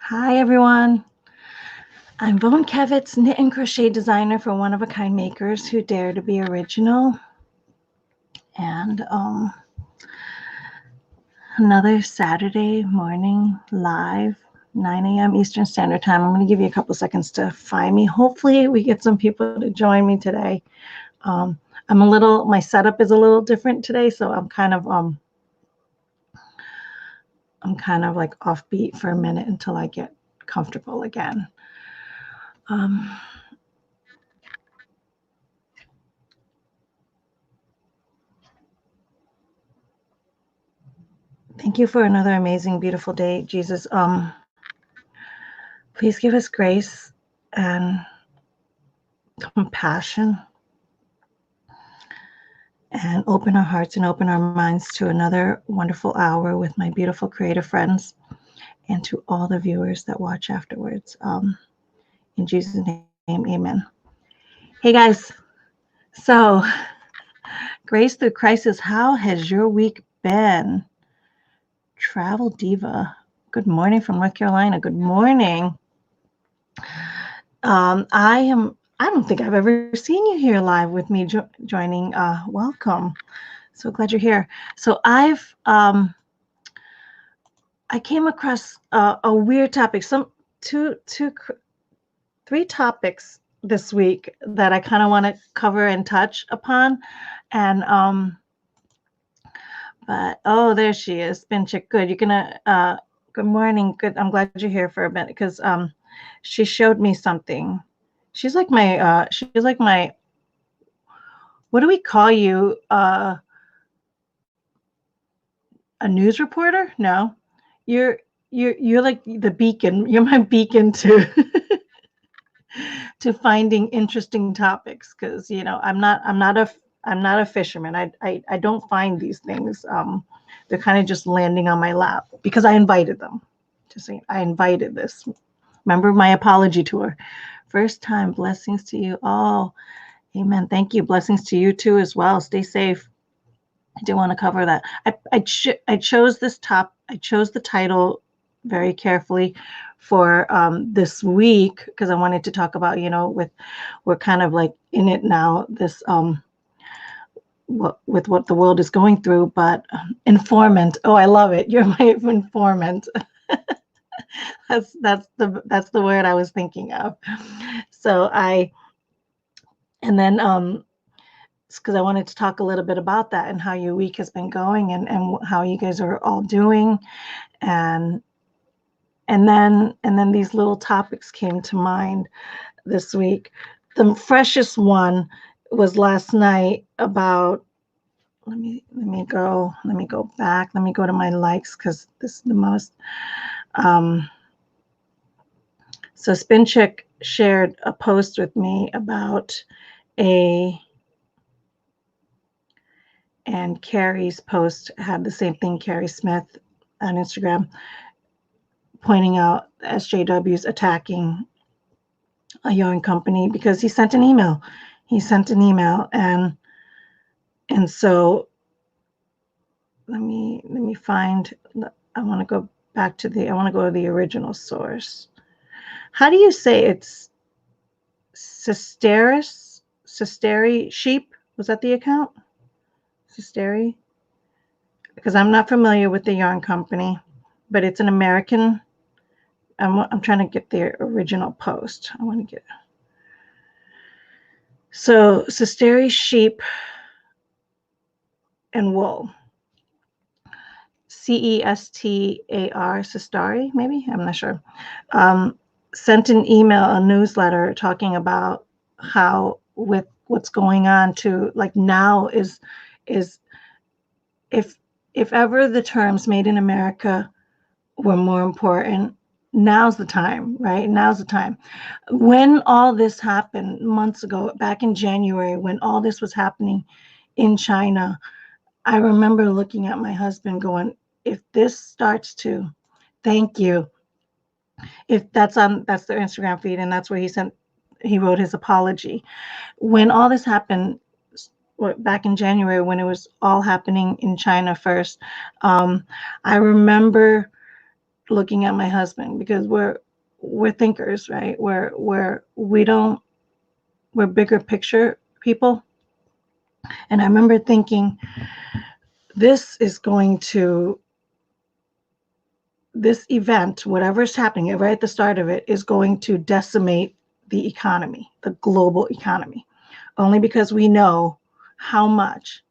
Hi everyone, I'm Vone Kevitz, knit and crochet designer for One of a Kind Makers Who Dare to Be Original. And another Saturday morning live, 9 a.m. Eastern Standard Time. I'm going to give you a couple seconds to find me. Hopefully we get some people to join me today. My setup is a little different today, so I'm kind of like offbeat for a minute until I get comfortable again. Thank you for another amazing, beautiful day, Jesus. Please give us grace and compassion and open our hearts and open our minds to another wonderful hour with my beautiful creative friends and to all the viewers that watch afterwards. In Jesus' name, amen. Hey guys, so Grace Through Crisis, how has your week been? Travel Diva, good morning from North Carolina. Good morning. I don't think I've ever seen you here live with me joining. Welcome. So glad you're here. So I came across a weird topic, three topics this week that I kind of want to cover and touch upon. And but oh, there she is, Spin Chick. Good. You're gonna. Good morning. Good. I'm glad you're here for a minute because she showed me something. She's like my. What do we call you? A news reporter? No, you're like the beacon. You're my beacon to to finding interesting topics because I'm not a fisherman. I don't find these things. They're kind of just landing on my lap because I invited them. Just saying, I invited this. Remember my apology tour. First time, blessings to you all. Amen. Thank you. Blessings to you too as well. Stay safe. I do want to cover that. I chose I chose the title very carefully for this week because I wanted to talk about, we're kind of like in it now, this with what the world is going through, but informant. Oh, I love it. You're my informant. That's the word I was thinking of. So and then because I wanted to talk a little bit about that and how your week has been going and how you guys are all doing. And then these little topics came to mind this week. The freshest one was last night about let me go back. Let me go to my likes because this is the most so Spin Chick shared a post with me about and Carrie's post had the same thing, Carrie Smith on Instagram, pointing out SJWs attacking a yarn company because he sent an email. And so let me find. I want to go to the original source. How do you say it's Sisteri Sheep? Was that the account? Sisteri? Because I'm not familiar with the yarn company, but it's an American. I'm trying to get the original post. I want to get. So Sisteri Sheep and Wool. CESTAR, Sistari, maybe? I'm not sure. Sent an email, a newsletter talking about how with what's going on to like now is if ever the terms made in America were more important, now's the time, right? Now's the time. When all this happened months ago, back in January, when all this was happening in China, I remember looking at my husband going, if this starts to, thank you. If that's their Instagram feed, and that's where he wrote his apology. When all this happened back in January, when it was all happening in China first, I remember looking at my husband, because we're thinkers, right? We're bigger picture people. And I remember thinking, this event, whatever's happening right at the start of it, is going to decimate the economy, the global economy, only because we know how much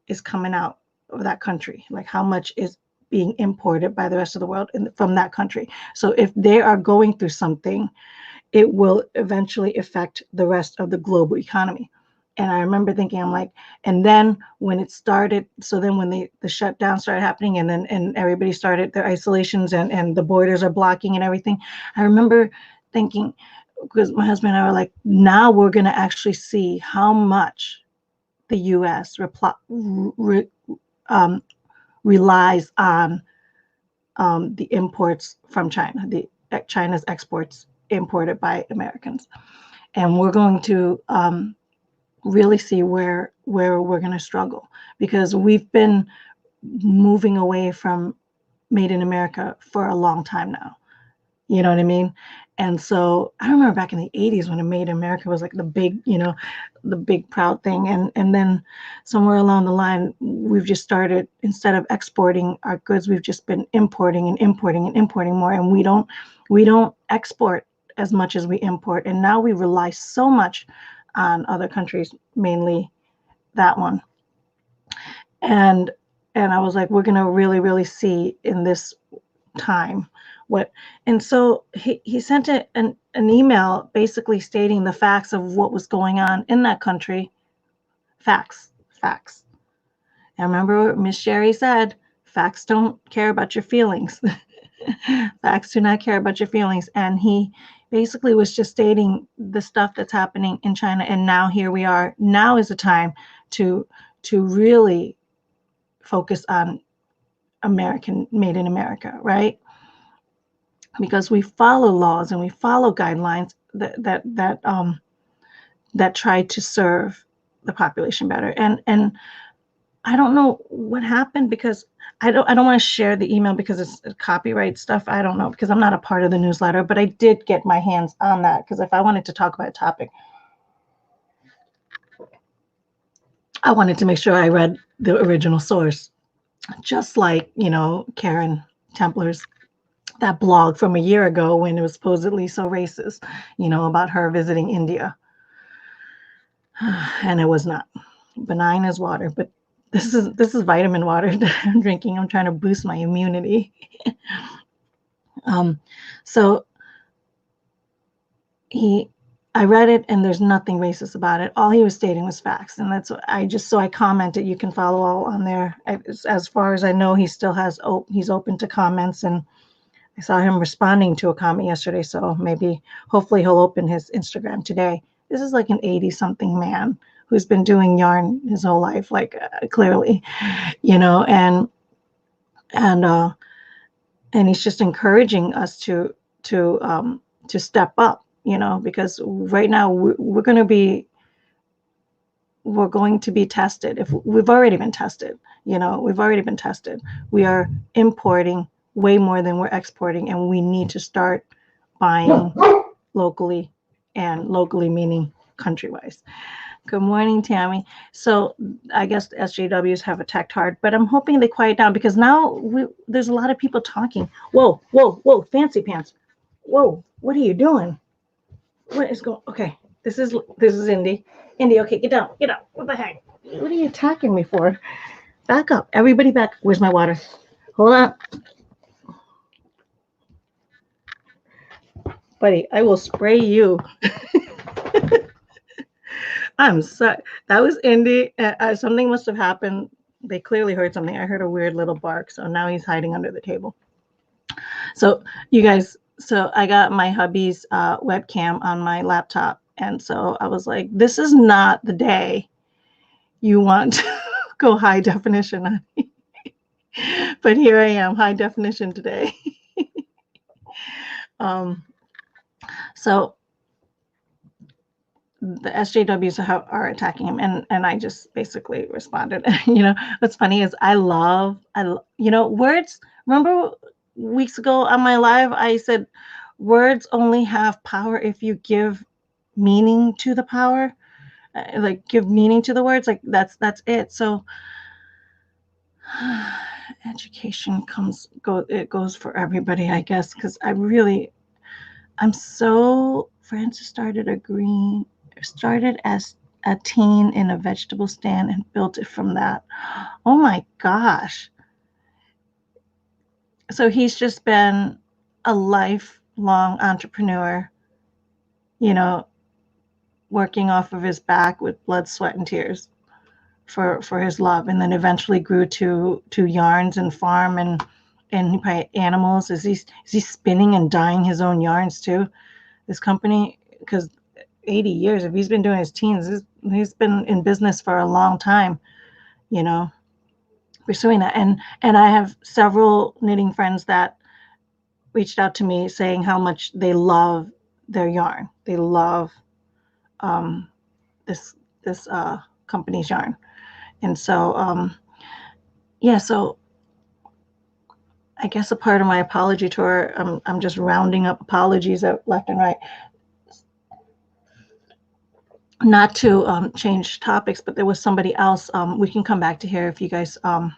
is coming out of that country, like how much is being imported by the rest of the world from that country. So if they are going through something, it will eventually affect the rest of the global economy. And I remember thinking, I'm like, and then when it started, so then when the shutdown started happening, and everybody started their isolations, and the borders are blocking and everything, I remember thinking, because my husband and I were like, now we're going to actually see how much the U.S. relies on the imports from China, China's exports imported by Americans. And we're going to really see where we're going to struggle, because we've been moving away from made in America for a long time now. You know what I mean? And so I remember back in the 80s when a made in America was like the big, the big proud thing. And then somewhere along the line, we've just started, instead of exporting our goods, we've just been importing and importing and importing more. And we don't export as much as we import. And now we rely so much on other countries, mainly that one. And I was like, we're going to really, really see in this time what. And so he sent an email basically stating the facts of what was going on in that country. Facts. And remember what Miss Sherry said, facts don't care about your feelings. Facts do not care about your feelings. And he basically was just stating the stuff that's happening in China. And now here we are. Now is the time to really focus on American, made in America, right? Because we follow laws and we follow guidelines that try to serve the population better. And I don't know what happened, because I don't want to share the email because it's copyright stuff. I don't know, because I'm not a part of the newsletter, but I did get my hands on that, because if I wanted to talk about a topic, I wanted to make sure I read the original source, just like, Karen Templer's, that blog from a year ago when it was supposedly so racist, about her visiting India. And it was not. Benign as water, but this is vitamin water that I'm drinking. I'm trying to boost my immunity. So I read it, and there's nothing racist about it. All he was stating was facts, and that's what I commented. You can follow all on there. As far as I know, he still has he's open to comments, and I saw him responding to a comment yesterday. So hopefully he'll open his Instagram today. This is like an 80-something man who's been doing yarn his whole life, like clearly, and he's just encouraging us to step up, because right now we're going to be tested. If we've already been tested, we are importing way more than we're exporting, and we need to start buying locally, and locally meaning country-wise. Good morning, Tammy. So I guess the SJWs have attacked hard, but I'm hoping they quiet down, because now there's a lot of people talking. Whoa, fancy pants. Whoa, what are you doing? What is going? Okay, this is Indy. Indy, okay, get down. What the heck? What are you attacking me for? Back up, everybody back. Where's my water? Hold on. Buddy, I will spray you. I'm sorry. That was Indy. Something must have happened. They clearly heard something. I heard a weird little bark. So now he's hiding under the table. So you guys, I got my hubby's webcam on my laptop. And so I was like, this is not the day you want to go high definition on me. But here I am, high definition today. So the SJWs are attacking him, and I just basically responded. What's funny is I love words. Remember weeks ago on my live, I said words only have power if you give meaning to the power, like give meaning to the words. Like that's it. So education it goes for everybody, I guess, because Francis started as a teen in a vegetable stand and built it from that. Oh my gosh. So he's just been a lifelong entrepreneur, you know, working off of his back with blood, sweat, and tears for his love, and then eventually grew to yarns and farm and animals. Is he spinning and dyeing his own yarns too? This company, because 80 years, if he's been doing his teens, he's been in business for a long time, you know, pursuing that. And I have several knitting friends that reached out to me saying how much they love their yarn. They love this company's yarn. And so so I guess a part of my apology tour, I'm just rounding up apologies left and right. Not to change topics, but there was somebody else. We can come back to here if you guys want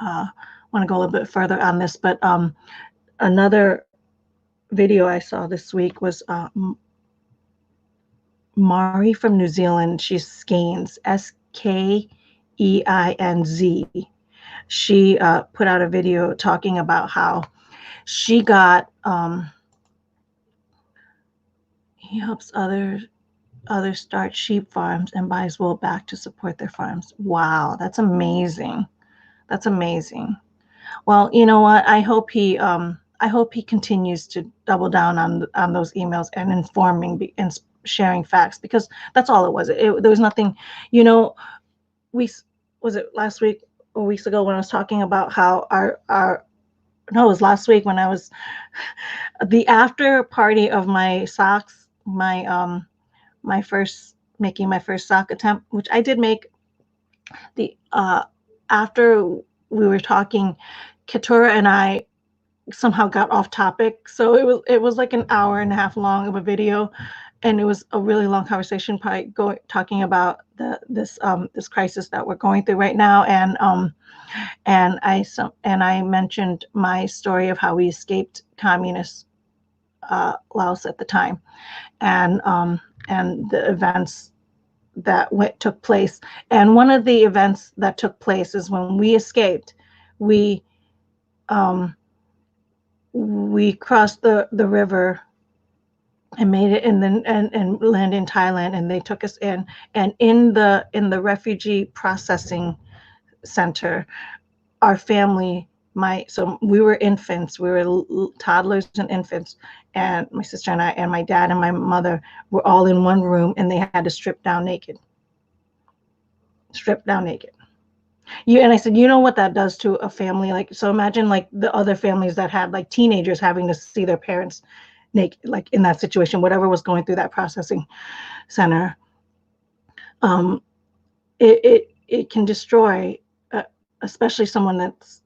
to go a little bit further on this. But another video I saw this week was Mari from New Zealand. She's Skeins, Skeinz. She put out a video talking about how she got he helps others start sheep farms and buys wool back to support their farms. Wow, that's amazing. That's amazing. Well, you know what? I hope he continues to double down on those emails and informing and sharing facts, because that's all it was. There was nothing, you know. Was it last week or weeks ago when I was talking about how no, it was last week when I was the after party of my socks, my first sock attempt, which I did make. The after we were talking, Keturah and I somehow got off topic, so it was like an hour and a half long of a video, and it was a really long conversation, talking about this crisis that we're going through right now, and I mentioned my story of how we escaped communist Laos at the time, and the events that took place. And one of the events that took place is when we escaped, we crossed the river and made it, and then and landed in Thailand, and they took us in. And in the refugee processing center, our family, so we were infants, we were toddlers and infants, and my sister and I and my dad and my mother were all in one room, and they had to strip down naked. And I said, you know what that does to a family? Like, so imagine like the other families that had like teenagers having to see their parents naked, like in that situation, whatever was going through that processing center. It can destroy, especially someone that's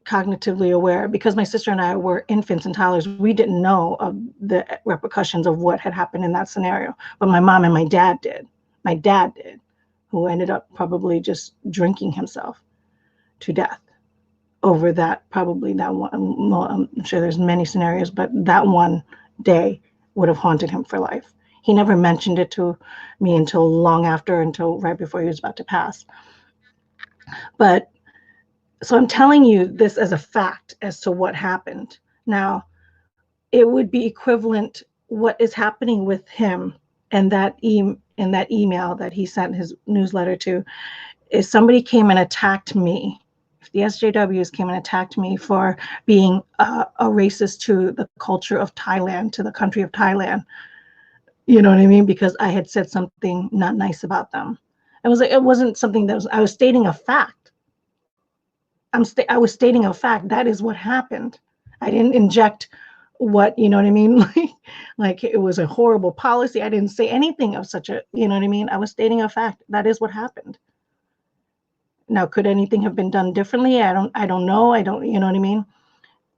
cognitively aware. Because my sister and I were infants and toddlers, we didn't know of the repercussions of what had happened in that scenario. But my mom and my dad did. My dad did, who ended up probably just drinking himself to death over that one. Well, I'm sure there's many scenarios, but that one day would have haunted him for life. He never mentioned it to me until long after, until right before he was about to pass. But so I'm telling you this as a fact as to what happened. Now, it would be equivalent what is happening with him and that email that he sent his newsletter to, is somebody came and attacked me. If the SJWs came and attacked me for being a racist to the culture of Thailand, to the country of Thailand, you know what I mean? Because I had said something not nice about them. It wasn't something I was stating a fact. I was stating a fact. That is what happened. I didn't inject what, you know what I mean? Like it was a horrible policy. I didn't say anything of such a, you know what I mean? I was stating a fact. That is what happened. Now, could anything have been done differently? I don't know. You know what I mean?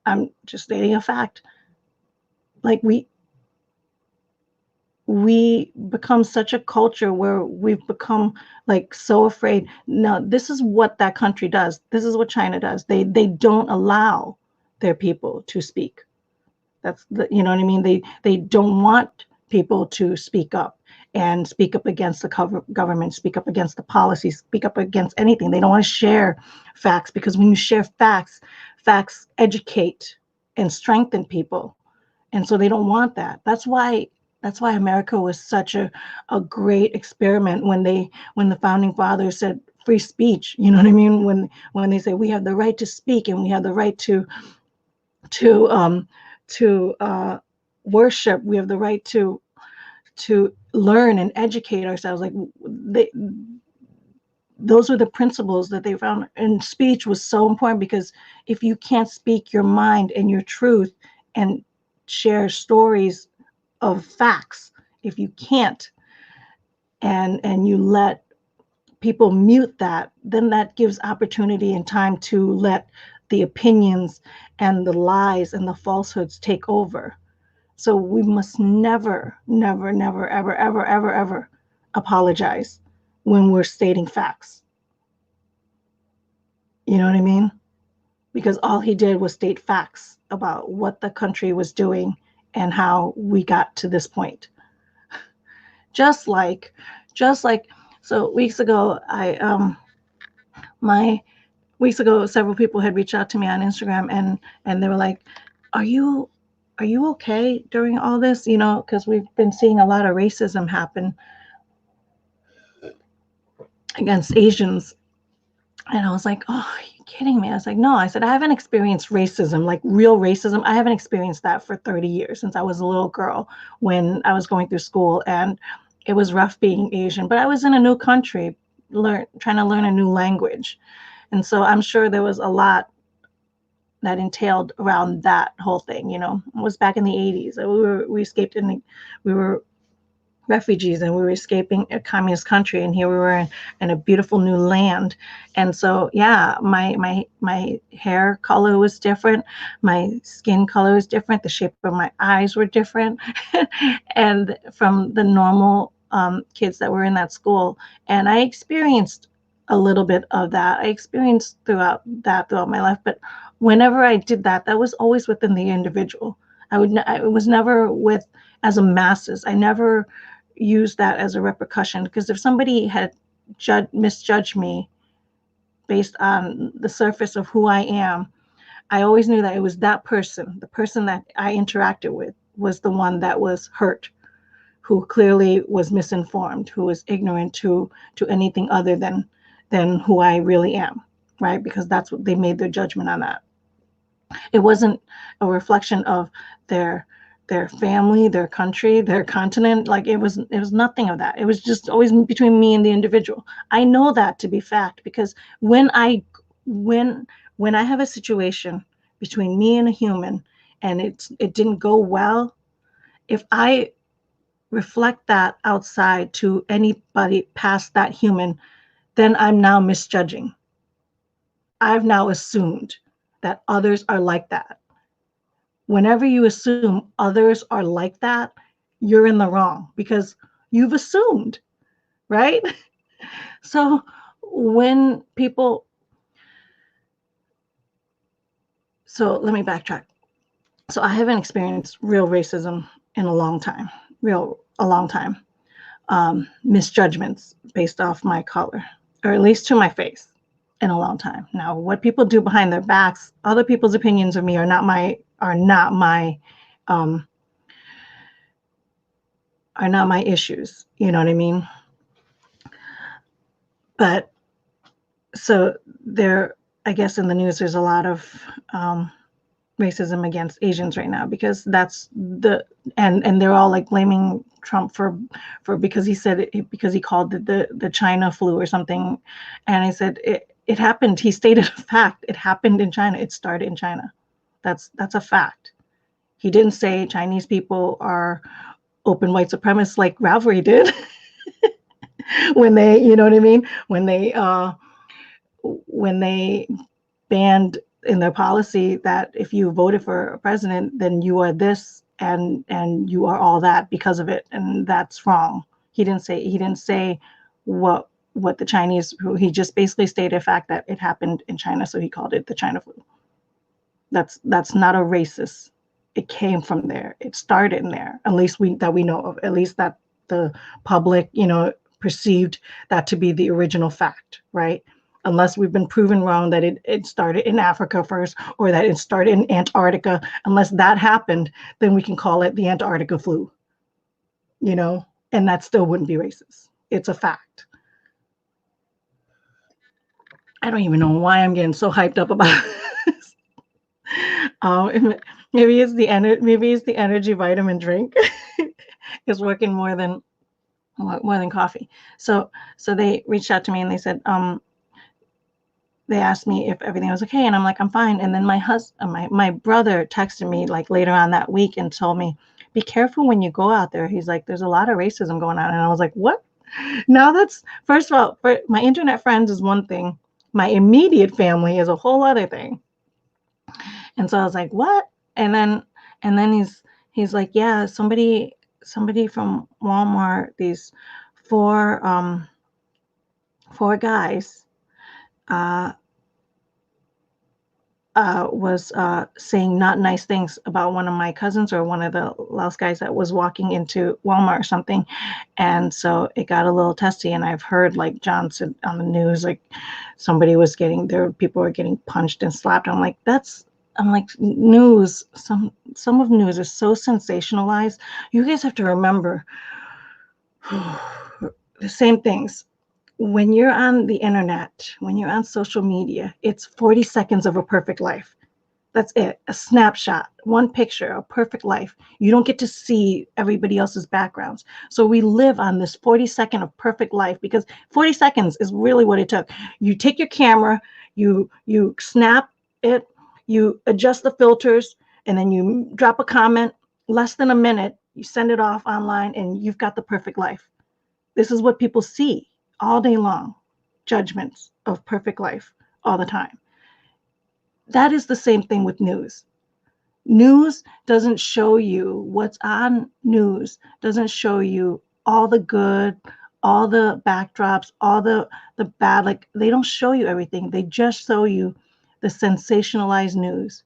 I'm just stating a fact. Like we become such a culture where we've become like so afraid. Now, this is what that country does. This is what China does. They don't allow their people to speak. That's the, you know what I mean? They don't want people to speak up and speak up against the government, speak up against the policies, speak up against anything. They don't want to share facts, because when you share facts, facts educate and strengthen people. And so they don't want that. That's why America was such a great experiment when the founding fathers said free speech. You know what I mean? When they say we have the right to speak and we have the right to worship, we have the right to learn and educate ourselves. Like those were the principles that they found. And speech was so important, because if you can't speak your mind and your truth and share stories of facts, if you can't, and you let people mute that, then that gives opportunity and time to let the opinions and the lies and the falsehoods take over. So we must never, never, never, ever, ever, ever, ever apologize when we're stating facts. You know what I mean? Because all he did was state facts about what the country was doing and how we got to this point. Just like, so weeks ago, several people had reached out to me on Instagram, and they were like, are you okay during all this? You know, because we've been seeing a lot of racism happen against Asians. And I was like, oh, are you kidding me? I was like, no. I said, I haven't experienced racism, like real racism. I haven't experienced that for 30 years, since I was a little girl, when I was going through school, and it was rough being Asian. But I was in a new country, trying to learn a new language. And so I'm sure there was a lot that entailed around that whole thing. You know, it was back in the 80s. We were refugees, and we were escaping a communist country, and here we were in a beautiful new land. And so, yeah, my hair color was different, my skin color was different, the shape of my eyes were different, and from the normal kids that were in that school. And I experienced a little bit of that. I experienced throughout my life, but whenever I did that, that was always within the individual. It was never with as a masses. I never use that as a repercussion, because if somebody had misjudged me based on the surface of who I am, I always knew that it was that person, the person that I interacted with, was the one that was hurt, who clearly was misinformed, who was ignorant to anything other than who I really am, right? Because that's what they made their judgment on that. It wasn't a reflection of their family, their country, their continent. Like it was nothing of that. It was just always between me and the individual. I know that to be fact, because when I have a situation between me and a human, and it didn't go well, if I reflect that outside to anybody past that human, then I'm now misjudging. I've now assumed that others are like that. Whenever you assume others are like that, you're in the wrong, because you've assumed, right? So when people, so let me backtrack. So I haven't experienced real racism in a long time, misjudgments based off my color, or at least to my face, in a long time. Now, what people do behind their backs, other people's opinions of me are not my issues. You know what I mean? But so there, I guess in the news, there's a lot of racism against Asians right now, because that's and they're all like blaming Trump for because he said it, because he called it the China flu or something. And I said it happened. He stated a fact. It happened in China. It started in China. That's a fact. He didn't say Chinese people are open white supremacists like Ravelry did when they, you know what I mean? When they banned in their policy that if you voted for a president, then you are this and you are all that because of it, and that's wrong. He didn't say what the Chinese. He just basically stated the fact that it happened in China, so he called it the China flu. That's not a racist. It came from there. It started in there. At least we know of. At least that the public, perceived that to be the original fact, right? Unless we've been proven wrong that it started in Africa first, or that it started in Antarctica. Unless that happened, then we can call it the Antarctica flu, and that still wouldn't be racist. It's a fact. I don't even know why I'm getting so hyped up about this. Maybe it's the energy vitamin drink. It's working more than coffee. So they reached out to me and they said, they asked me if everything was okay, and I'm like, I'm fine. And then my brother texted me like later on that week and told me, be careful when you go out there. He's like, there's a lot of racism going on. And I was like, what? Now that's, first of all, for my internet friends is one thing. My immediate family is a whole other thing. And so I was like, what? And then he's like, yeah, somebody from Walmart, these four guys was saying not nice things about one of my cousins or one of the Laos guys that was walking into Walmart or something. And so it got a little testy. And I've heard, like John said on the news, like people were getting punched and slapped. I'm like, news, some of news is so sensationalized. You guys have to remember the same things. When you're on the internet, when you're on social media, it's 40 seconds of a perfect life. That's it. A snapshot, one picture, a perfect life. You don't get to see everybody else's backgrounds. So we live on this 40-second of perfect life, because 40 seconds is really what it took. You take your camera, you snap it, you adjust the filters, and then you drop a comment, less than a minute, you send it off online, and you've got the perfect life. This is what people see all day long, judgments of perfect life all the time. That is the same thing with news. News doesn't show you what's on news, doesn't show you all the good, all the backdrops, all the bad. Like, they don't show you everything. They just show you the sensationalized news.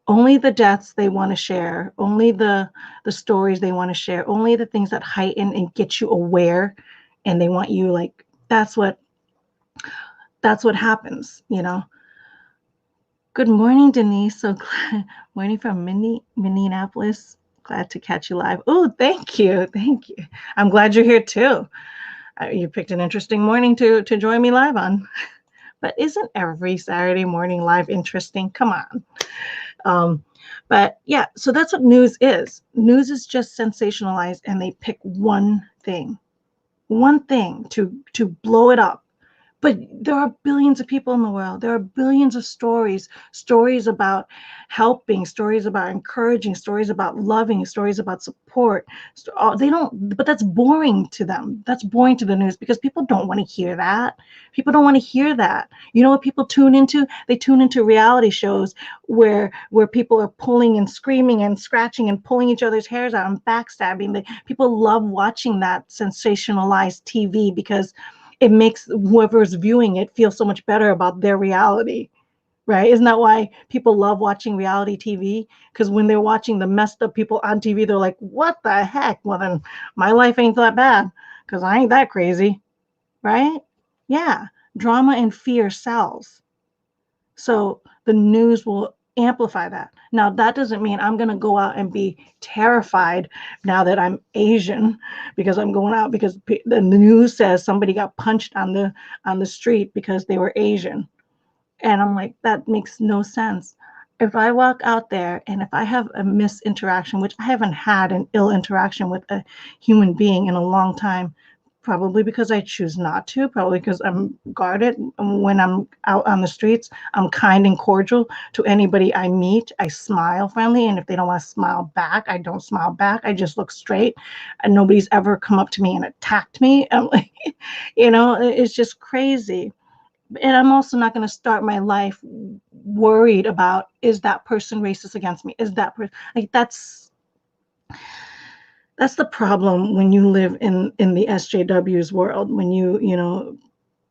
Only the deaths they want to share, only the stories they want to share, only the things that heighten and get you aware. And they want you, like, that's what happens, Good morning, Denise. So glad, morning from Minneapolis. Glad to catch you live. Oh, thank you. I'm glad you're here too. You picked an interesting morning to join me live on. But isn't every Saturday morning live interesting? Come on. But yeah, so that's what news is. News is just sensationalized, and they pick one thing to blow it up. But there are billions of people in the world. There are billions of stories about helping, stories about encouraging, stories about loving, stories about support. But that's boring to them. That's boring to the news, because people don't want to hear that. People don't want to hear that. You know what people tune into? They tune into reality shows where people are pulling and screaming and scratching and pulling each other's hairs out and backstabbing. People love watching that sensationalized TV, because it makes whoever's viewing it feel so much better about their reality, right? Isn't that why people love watching reality TV? Because when they're watching the messed up people on TV, they're like, what the heck? Well, then my life ain't that bad, because I ain't that crazy, right? Yeah, drama and fear sells. So the news will amplify that. Now, that doesn't mean I'm going to go out and be terrified now that I'm Asian, because I'm going out because the news says somebody got punched on the street because they were Asian. And I'm like, that makes no sense. If I walk out there and if I have a misinteraction, which I haven't had an ill interaction with a human being in a long time, probably because I choose not to, probably because I'm guarded. When I'm out on the streets, I'm kind and cordial to anybody I meet. I smile friendly, and if they don't want to smile back, I don't smile back. I just look straight, and nobody's ever come up to me and attacked me. I'm like, it's just crazy. And I'm also not going to start my life worried about, is that person racist against me? Is that person like that's the problem when you live in the SJW's world, when you know,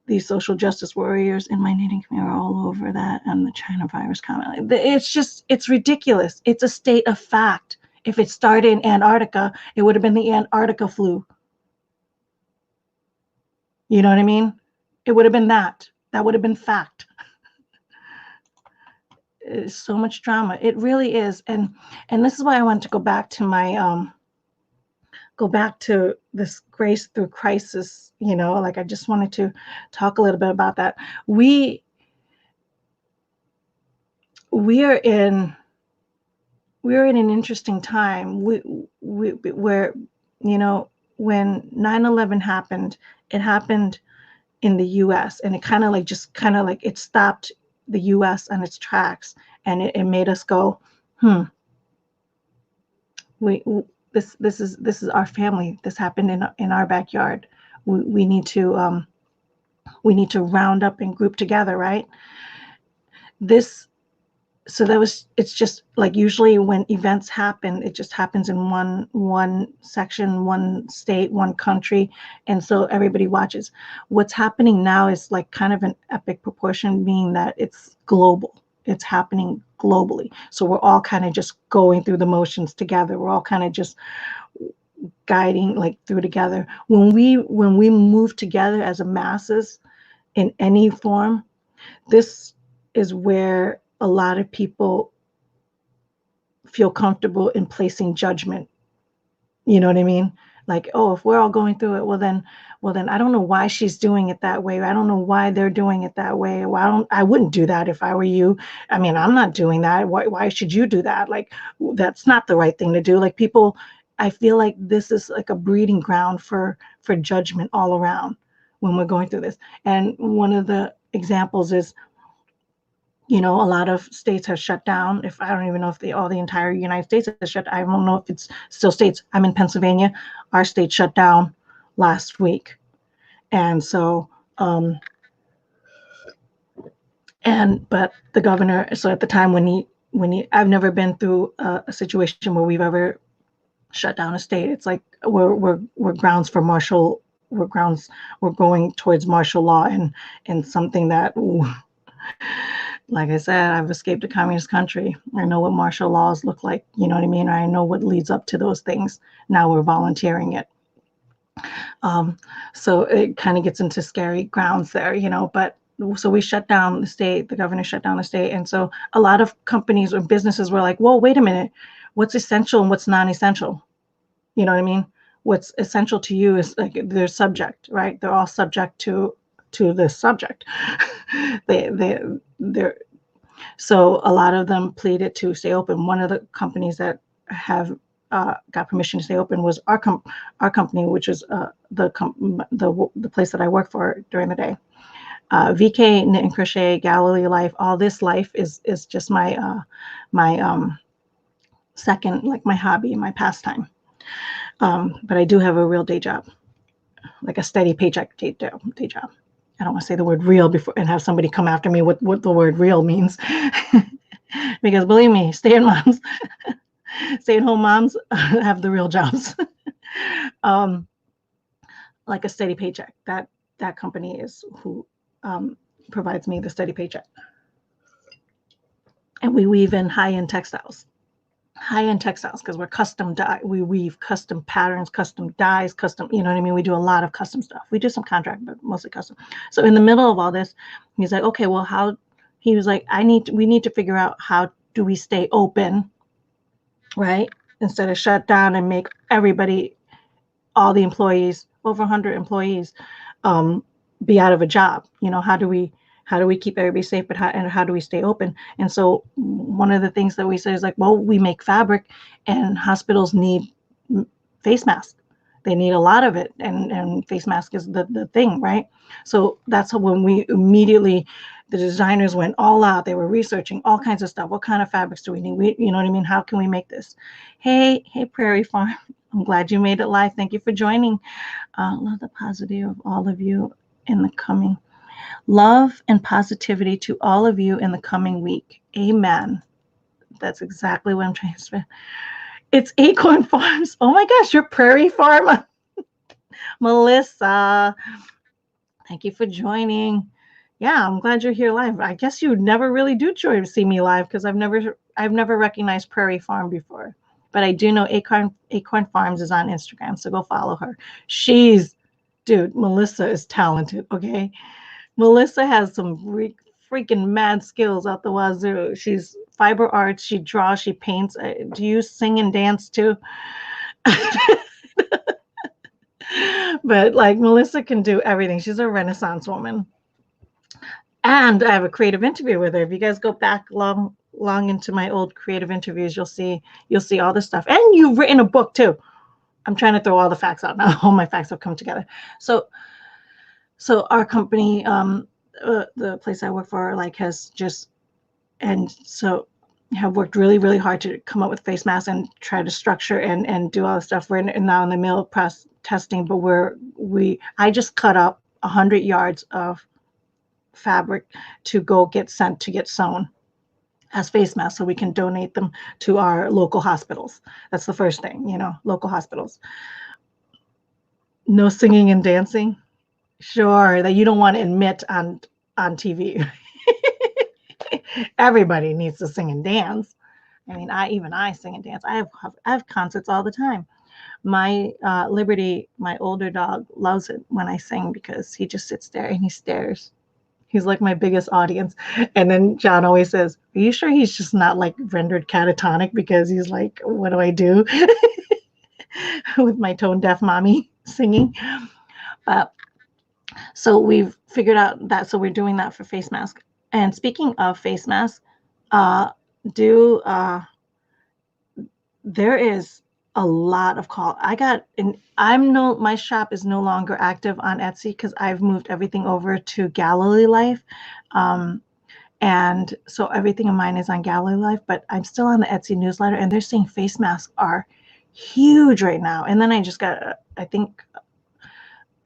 these social justice warriors in my knitting community are all over that, and the China virus comment. It's just, it's ridiculous. It's a state of fact. If it started in Antarctica, it would have been the Antarctica flu. You know what I mean? It would have been that. That would have been fact. It's so much drama. It really is. And this is why I want to go back to my go back to this grace through crisis, you know, like I just wanted to talk a little bit about that. We are in an interesting time. Where, you know, when 9/11 happened, it happened in the US, and it kind of like it stopped the US on its tracks, and it made us go, this is our family. This happened in our backyard. We need to round up and group together, right? It's just like, usually when events happen, it just happens in one section, one state, one country, and so everybody watches. What's happening now is like kind of an epic proportion, meaning that it's global. It's happening globally. So we're all kind of just going through the motions together. We're all kind of just guiding like through together. When we move together as a masses in any form, this is where a lot of people feel comfortable in placing judgment. You know what I mean? Like, oh, if we're all going through it, well then I don't know why she's doing it that way. I don't know why they're doing it that way. Well, I wouldn't do that if I were you. I mean, I'm not doing that. Why should you do that? Like, that's not the right thing to do. Like, people, I feel like this is like a breeding ground for judgment all around when we're going through this. And one of the examples is, you know, a lot of states have shut down. If I don't even know if the entire United States has shut. I don't know if it's still states. I'm in Pennsylvania. Our state shut down last week, and so but the governor. So at the time when he, I've never been through a situation where we've ever shut down a state. It's like we're grounds for martial. We're going towards martial law, and something that. Like I said, I've escaped a communist country. I know what martial laws look like. You know what I mean? I know what leads up to those things. Now we're volunteering it. So it kind of gets into scary grounds there, you know, but so we shut down the state, the governor shut down the state. And so a lot of companies or businesses were like, well, wait a minute, what's essential and what's non-essential? You know what I mean? What's essential to you is like their subject, right? They're all subject to this subject. They're so a lot of them pleaded to stay open. One of the companies that have got permission to stay open was our company, which is the place that I work for during the day. VK Knit and Crochet, Galilee Life, all this life is just my second, like my hobby, my pastime. But I do have a real day job, like a steady paycheck day job. I don't want to say the word real before and have somebody come after me what the word real means. Because believe me, stay-at-home moms have the real jobs. Like a steady paycheck. That company is who provides me the steady paycheck. And we weave in high-end textiles. Because we're custom dye. We weave custom patterns, custom dyes, custom, you know what I mean? We do a lot of custom stuff. We do some contract, but mostly custom. So in the middle of all this, he's like, okay, well, he was like, we need to figure out how do we stay open, right? Instead of shut down and make everybody, all the employees, over 100 employees, be out of a job. You know, how do we keep everybody safe, but how do we stay open? And so one of the things that we say is like, well, we make fabric, and hospitals need face masks. They need a lot of it, and face mask is the thing, right? So that's when we immediately, the designers went all out. They were researching all kinds of stuff. What kind of fabrics do we need? You know what I mean? How can we make this? Hey, Prairie Farm. I'm glad you made it live. Thank you for joining. Love the positivity of all of you in the coming. Love and positivity to all of you in the coming week. Amen. That's exactly what I'm trying to say. It's Acorn Farms. Oh my gosh, you're Prairie Farm. Melissa, thank you for joining. Yeah, I'm glad you're here live. I guess you never really do join to see me live because I've never recognized Prairie Farm before. But I do know Acorn Farms is on Instagram, so go follow her. Dude, Melissa is talented, okay? Melissa has some freaking mad skills out the wazoo. She's fiber arts, she draws, she paints. Do you sing and dance too? But like Melissa can do everything. She's a Renaissance woman. And I have a creative interview with her. If you guys go back long into my old creative interviews, you'll see all this stuff. And you've written a book too. I'm trying to throw all the facts out now. All my facts have come together. So our company, the place I work for, like have worked really, really hard to come up with face masks and try to structure and do all the stuff. We're now in the middle of press testing, but I just cut up 100 yards of fabric to get sewn as face masks so we can donate them to our local hospitals. That's the first thing, local hospitals. No singing and dancing. Sure, that you don't want to admit on TV. Everybody needs to sing and dance. I mean, I sing and dance. I have concerts all the time. My Liberty, my older dog, loves it when I sing because he just sits there and he stares. He's like my biggest audience. And then John always says, are you sure he's just not like rendered catatonic? Because he's like, what do I do with my tone deaf mommy singing? So we've figured out that. So we're doing that for face mask. And speaking of face masks, there is a lot of call. My shop is no longer active on Etsy because I've moved everything over to Galilee Life. And so everything of mine is on Galilee Life, but I'm still on the Etsy newsletter and they're saying face masks are huge right now. And then I think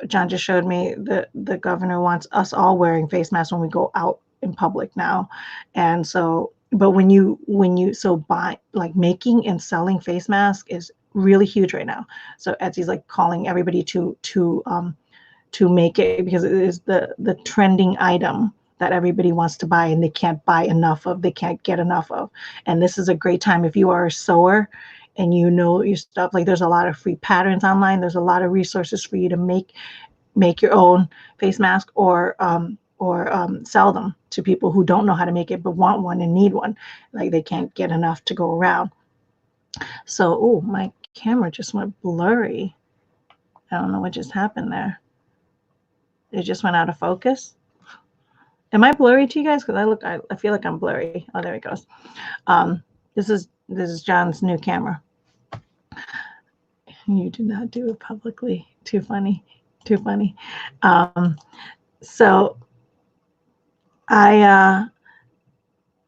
John just showed me the governor wants us all wearing face masks when we go out in public now. And so, but making and selling face masks is really huge right now. So Etsy's like calling everybody to make it because it is the trending item that everybody wants to buy and they can't buy enough of, they can't get enough of. And this is a great time if you are a sewer and you know your stuff. Like there's a lot of free patterns online. There's a lot of resources for you to make your own face mask or sell them to people who don't know how to make it but want one and need one. Like they can't get enough to go around. So, my camera just went blurry. I don't know what just happened there. It just went out of focus. Am I blurry to you guys? Because I feel like I'm blurry. Oh, there it goes. This is John's new camera. You did not do it publicly. Too funny.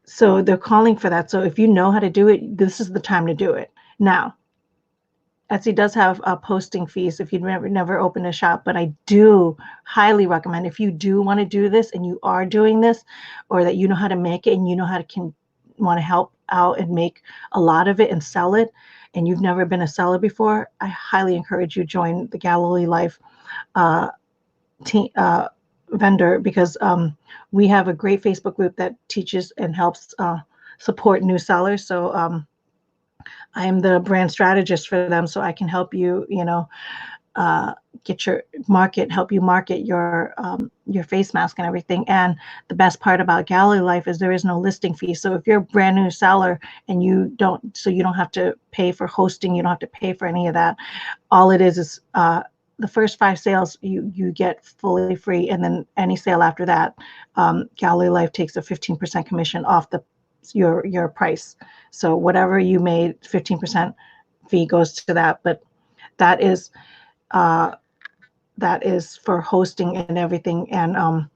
So they're calling for that. So if you know how to do it, this is the time to do it. Now, Etsy does have posting fees if you've never opened a shop, but I do highly recommend if you do want to do this and you are doing this, or that you know how to make it and you know how to want to help out and make a lot of it and sell it, and you've never been a seller before, I highly encourage you join the Galilee Life vendor because we have a great Facebook group that teaches and helps support new sellers. So I am the brand strategist for them, so I can help you, help you market your face mask and everything. And the best part about Galilee Life is there is no listing fee. So if you're a brand new seller and you don't have to pay for hosting, you don't have to pay for any of that. All it is the first 5 sales you get fully free, and then any sale after that, Galilee Life takes a 15% commission off your price. So whatever you made, 15% fee goes to that. But that is for hosting and everything, and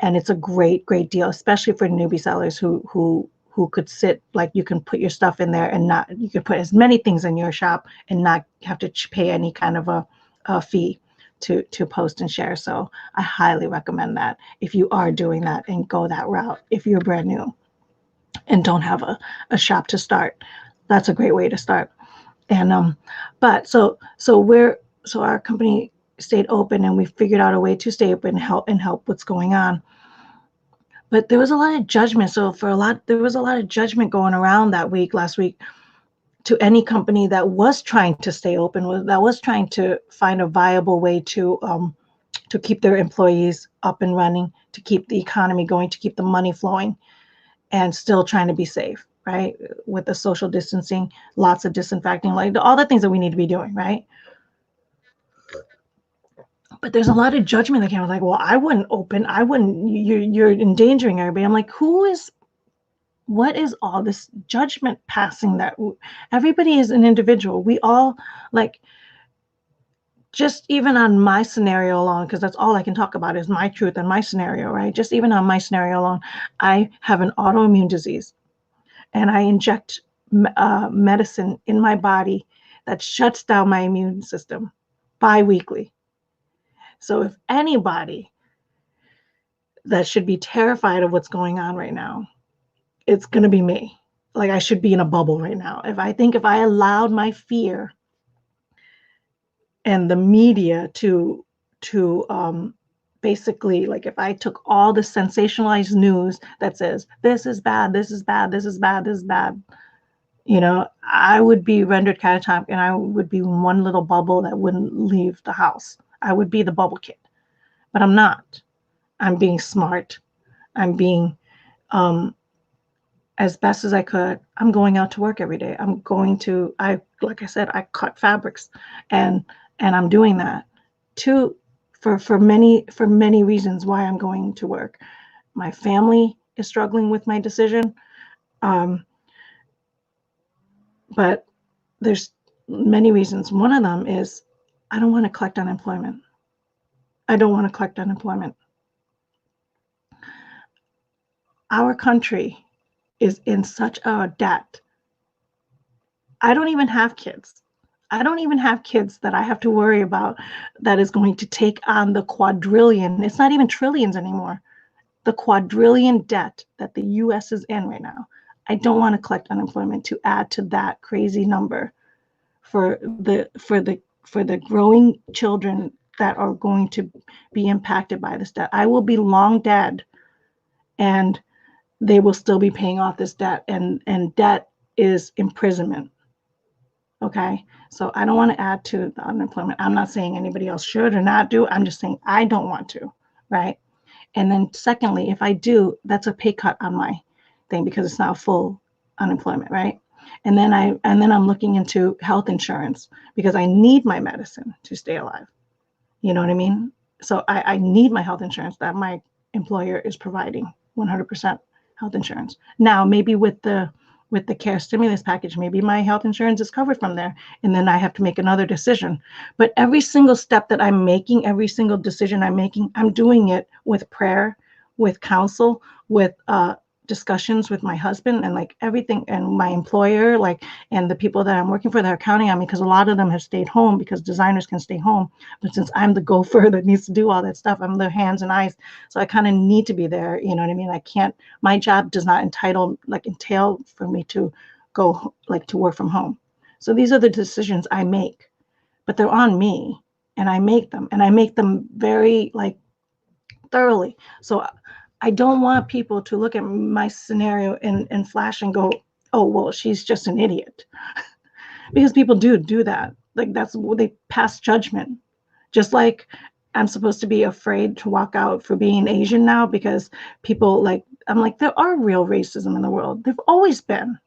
it's a great deal, especially for newbie sellers who could sit, like you can put your stuff in there and you could put as many things in your shop and not have to pay any kind of a fee. to post and share. So I highly recommend that if you are doing that and go that route. If you're brand new and don't have a shop to start, that's a great way to start. And but so our company stayed open, and we figured out a way to stay open and help what's going on. But there was a lot of judgment. So there was a lot of judgment going around last week, to any company that was trying to stay open, that was trying to find a viable way to keep their employees up and running, to keep the economy going, to keep the money flowing, and still trying to be safe, right? With the social distancing, lots of disinfecting, like all the things that we need to be doing, right? But there's a lot of judgment that came out, like, well, I wouldn't open, you're endangering everybody. I'm like, what is all this judgment passing? That everybody is an individual. We all, like, just even on my scenario alone, because that's all I can talk about is my truth and my scenario, right? Just even on my scenario alone, I have an autoimmune disease, and I inject medicine in my body that shuts down my immune system bi-weekly. So if anybody that should be terrified of what's going on right now, it's going to be me. Like, I should be in a bubble right now. If I allowed my fear and the media to basically, like, if I took all the sensationalized news that says this is bad, this is bad, this is bad, this is bad, I would be rendered catatonic, and I would be in one little bubble that wouldn't leave the house. I would be the bubble kid, but I'm not. I'm being smart. I'm being as best as I could. I'm going out to work every day. Like I said, I cut fabrics, and I'm doing that for many reasons why I'm going to work. My family is struggling with my decision. But there's many reasons. One of them is I don't want to collect unemployment. I don't want to collect unemployment. Our country is in such a debt. I don't even have kids. I don't even have kids that I have to worry about that is going to take on the quadrillion. It's not even trillions anymore. The quadrillion debt that the U.S. is in right now. I don't want to collect unemployment to add to that crazy number for the growing children that are going to be impacted by this debt. I will be long dead, and they will still be paying off this debt, and debt is imprisonment. Okay, so I don't want to add to the unemployment. I'm not saying anybody else should or not do. I'm just saying I don't want to, right? And then secondly, if I do, that's a pay cut on my thing, because it's not full unemployment, right? And then I'm looking into health insurance, because I need my medicine to stay alive. You know what I mean? So I need my health insurance that my employer is providing 100% health insurance. Now, maybe with the CARE stimulus package, maybe my health insurance is covered from there, and then I have to make another decision. But every single step that I'm making, every single decision I'm making, I'm doing it with prayer, with counsel, with discussions with my husband, and like everything, and my employer, like, and the people that I'm working for that are counting on me, because a lot of them have stayed home because designers can stay home. But since I'm the gopher that needs to do all that stuff, I'm the hands and eyes. So I kind of need to be there. You know what I mean? I can't, my job does not entail for me to go like to work from home. So these are the decisions I make, but they're on me, and I make them very like thoroughly. So I don't want people to look at my scenario and flash and go, oh, well, she's just an idiot. Because people do that. Like, that's what they pass judgment. Just like I'm supposed to be afraid to walk out for being Asian now, because people like, I'm like, there are real racism in the world. There've always been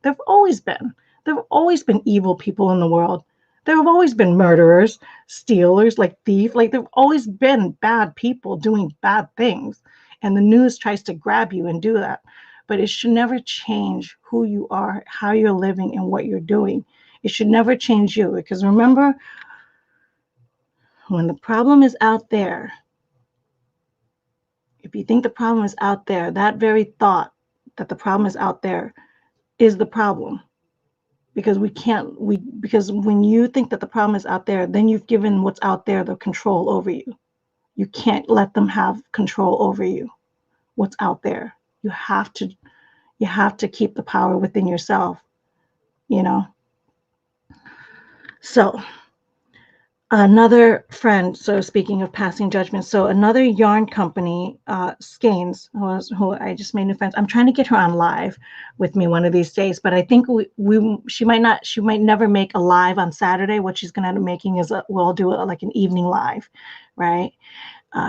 evil people in the world. There have always been murderers, stealers, like thief. Like, there've always been bad people doing bad things. And the news tries to grab you and do that. But it should never change who you are, how you're living, and what you're doing. It should never change you. Because remember, when the problem is out there, if you think the problem is out there, that very thought that the problem is out there is the problem. because because when you think that the problem is out there, then you've given what's out there the control over you. You can't let them have control over you. What's out there, you have to keep the power within yourself, you know. So another friend, so speaking of passing judgment, so another yarn company, Skeins, who I just made new friends. I'm trying to get her on live with me one of these days, but I think she might never make a live on Saturday. What she's going to end up making is we'll do like an evening live, right?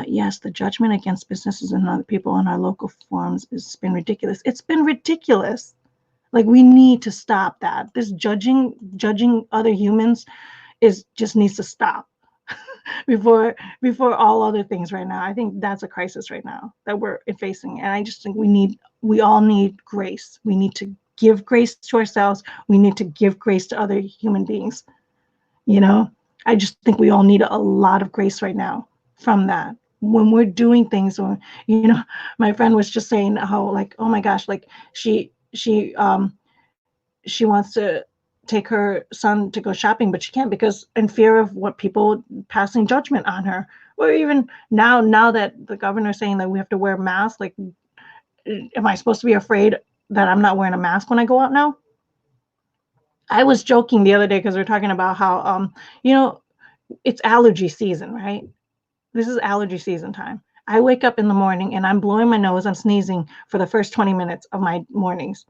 Yes, the judgment against businesses and other people in our local forums has been ridiculous. It's been ridiculous. Like, we need to stop that. This judging other humans just needs to stop before all other things right now. I think that's a crisis right now that we're facing. And I just think we all need grace. We need to give grace to ourselves. We need to give grace to other human beings. You know, I just think we all need a lot of grace right now from that. When we're doing things, or, you know, my friend was just saying how, like, oh my gosh, like she wants to take her son to go shopping, but she can't because in fear of what people passing judgment on her. Or even now that the governor is saying that we have to wear masks, like, am I supposed to be afraid that I'm not wearing a mask when I go out now? I was joking the other day because we are talking about how, you know, it's allergy season, right? This is allergy season time. I wake up in the morning and I'm blowing my nose, I'm sneezing for the first 20 minutes of my mornings.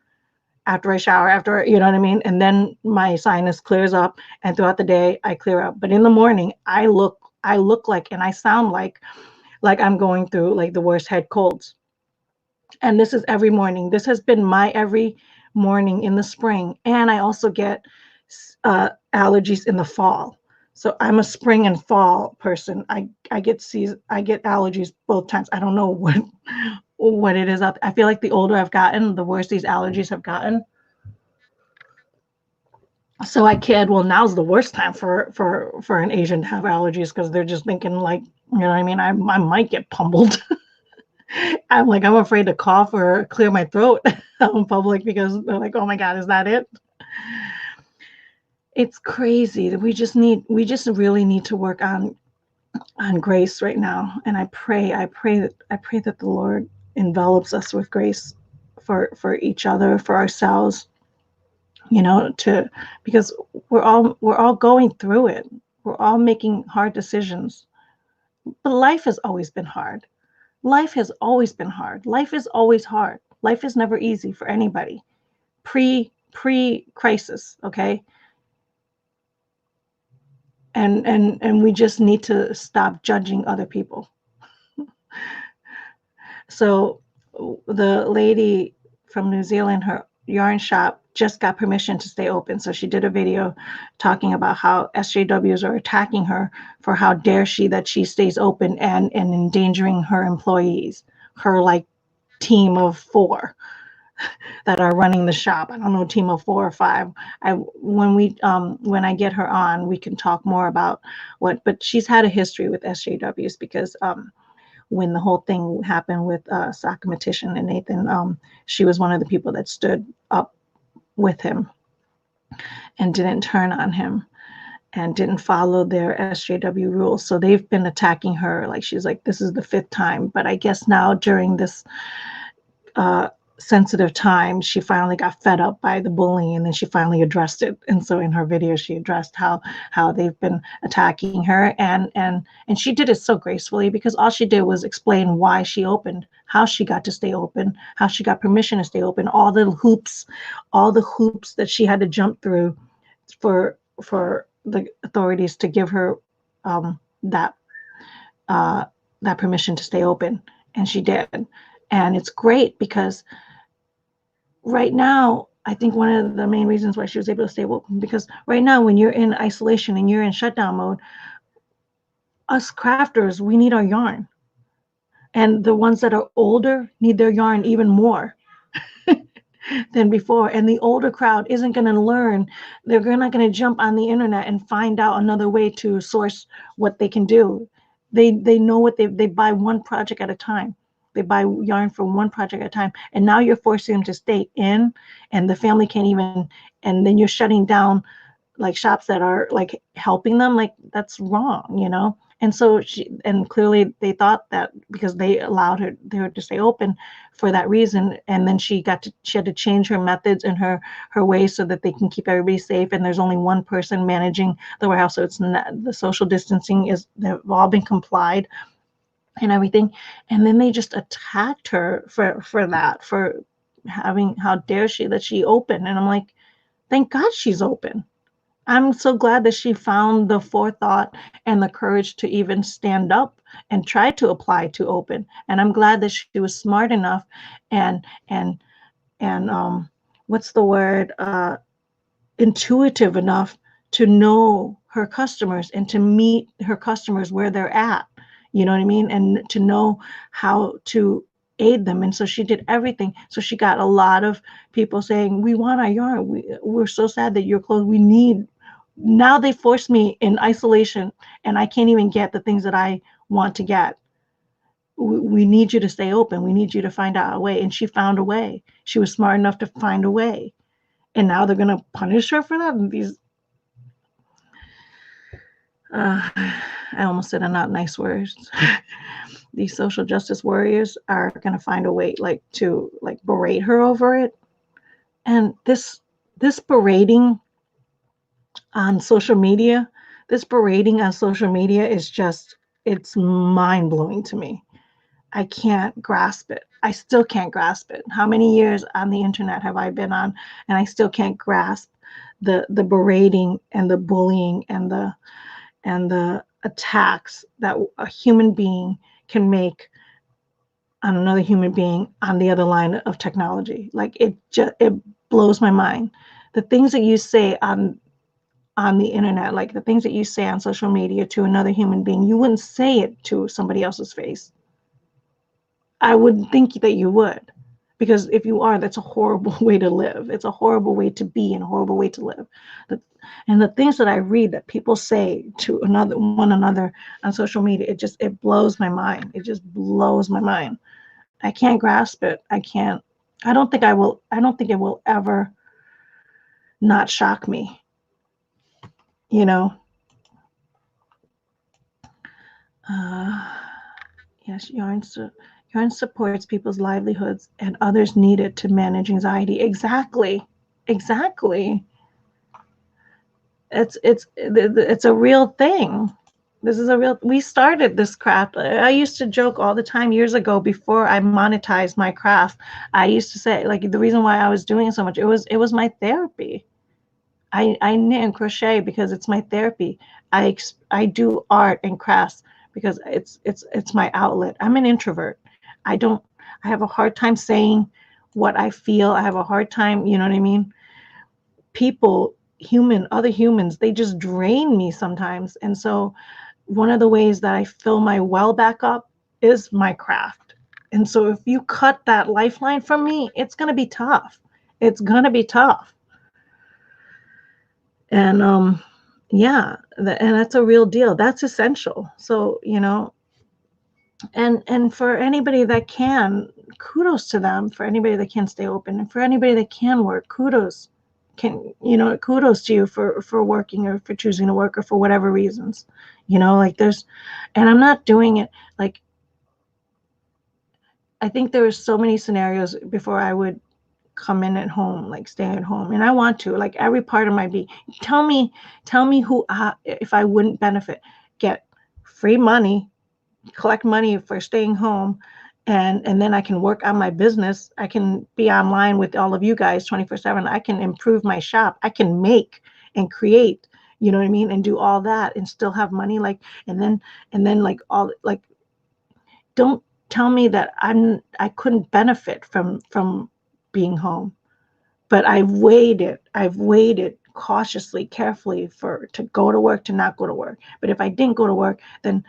After I shower, after, you know what I mean? And then my sinus clears up, and throughout the day I clear up. But in the morning, I look like, and I sound like I'm going through like the worst head colds. And this is every morning. This has been my every morning in the spring. And I also get allergies in the fall. So I'm a spring and fall person. I get allergies both times. I don't know what it is. I feel like the older I've gotten, the worse these allergies have gotten. So I kid, well, now's the worst time for an Asian to have allergies, because they're just thinking, like, you know what I mean? I might get pummeled. I'm afraid to cough or clear my throat in public because they're like, oh my God, is that it? It's crazy that we just really need to work on grace right now. And I pray that the Lord envelops us with grace for each other, for ourselves, you know, because we're all going through it. We're all making hard decisions. But life has always been hard. Life has always been hard. Life is always hard. Life is never easy for anybody. Pre-crisis, okay? And we just need to stop judging other people. So the lady from New Zealand, her yarn shop just got permission to stay open. So she did a video talking about how SJWs are attacking her for how dare she stays open and endangering her employees, her like team of 4 that are running the shop. I don't know, team of 4 or 5. When I get her on, we can talk more about but she's had a history with SJWs because when the whole thing happened with Sakamatician and Nathan, she was one of the people that stood up with him and didn't turn on him and didn't follow their SJW rules. So they've been attacking her. Like, she's like, this is the 5th time. But I guess now during this sensitive time, she finally got fed up by the bullying, and then she finally addressed it. And so in her video, she addressed how they've been attacking her, and she did it so gracefully, because all she did was explain why she opened, how she got to stay open, how she got permission to stay open, all the hoops that she had to jump through for the authorities to give her that permission to stay open, and she did. And it's great because right now, I think one of the main reasons why she was able to stay open, because right now when you're in isolation and you're in shutdown mode, us crafters, we need our yarn. And the ones that are older need their yarn even more than before. And the older crowd isn't going to learn. They're not going to jump on the internet and find out another way to source what they can do. They know what they buy one project at a time. They buy yarn for one project at a time. And now you're forcing them to stay in, and the family can't even, and then you're shutting down like shops that are like helping them. Like that's wrong, you know? And so and clearly they thought that because they allowed her to stay open for that reason. And then she had to change her methods and her ways so that they can keep everybody safe. And there's only one person managing the warehouse. So it's not, the social distancing they've all been complied and everything. And then they just attacked her for that, for having, how dare she that she opened. And I'm like, thank God she's open. I'm so glad that she found the forethought and the courage to even stand up and try to apply to open. And I'm glad that she was smart enough and what's the word, intuitive enough to know her customers and to meet her customers where they're at. You know what I mean? And to know how to aid them. And so she did everything. So she got a lot of people saying, we want our yarn. We're so sad that you're closed. We need. Now they force me in isolation and I can't even get the things that I want to get. We need you to stay open. We need you to find out a way. And she found a way. She was smart enough to find a way. And now they're going to punish her for that. And I almost said a not nice words. These social justice warriors are going to find a way to berate her over it. And this berating on social media, is just, it's mind blowing to me. I can't grasp it. I still can't grasp it. How many years on the internet have I been on, and I still can't grasp the berating and the bullying and the attacks that a human being can make on another human being on the other line of technology. Like it blows my mind. The things that you say on the internet, like the things that you say on social media to another human being, you wouldn't say it to somebody else's face. I wouldn't think that you would, because if you are, that's a horrible way to live. It's a horrible way to be and a horrible way to live. And the things that I read that people say to one another on social media, it blows my mind. It just blows my mind. I can't grasp it. I don't think it will ever not shock me. You know? Yes, yarn supports people's livelihoods and others need it to manage anxiety. Exactly. It's a real thing. We started this craft. I used to joke all the time years ago before I monetized my craft. I used to say, like, the reason why I was doing so much, it was my therapy. I knit and crochet because it's my therapy. I do art and crafts because it's my outlet. I'm an introvert. I have a hard time saying what I feel. I have a hard time, you know what I mean? Other humans, they just drain me sometimes. And so one of the ways that I fill my well back up is my craft. And so if you cut that lifeline from me, it's going to be tough. And and that's a real deal. That's essential. So, and for anybody that can, kudos to them. For anybody that can stay open, and for anybody that can work, kudos to you for working or for choosing to work or for whatever reasons, and I'm not doing it like, I think there were so many scenarios before I would come in at home, like stay at home. And I want to, like, every part of my being, tell me who, if I wouldn't benefit, get free money, collect money for staying home. And then I can work on my business. I can be online with all of you guys 24/7. I can improve my shop. I can make and create, you know what I mean? And do all that and still have money. Like, and then like all, like, don't tell me that I couldn't benefit from being home. But I've waited cautiously, carefully to go to work, to not go to work. But if I didn't go to work, then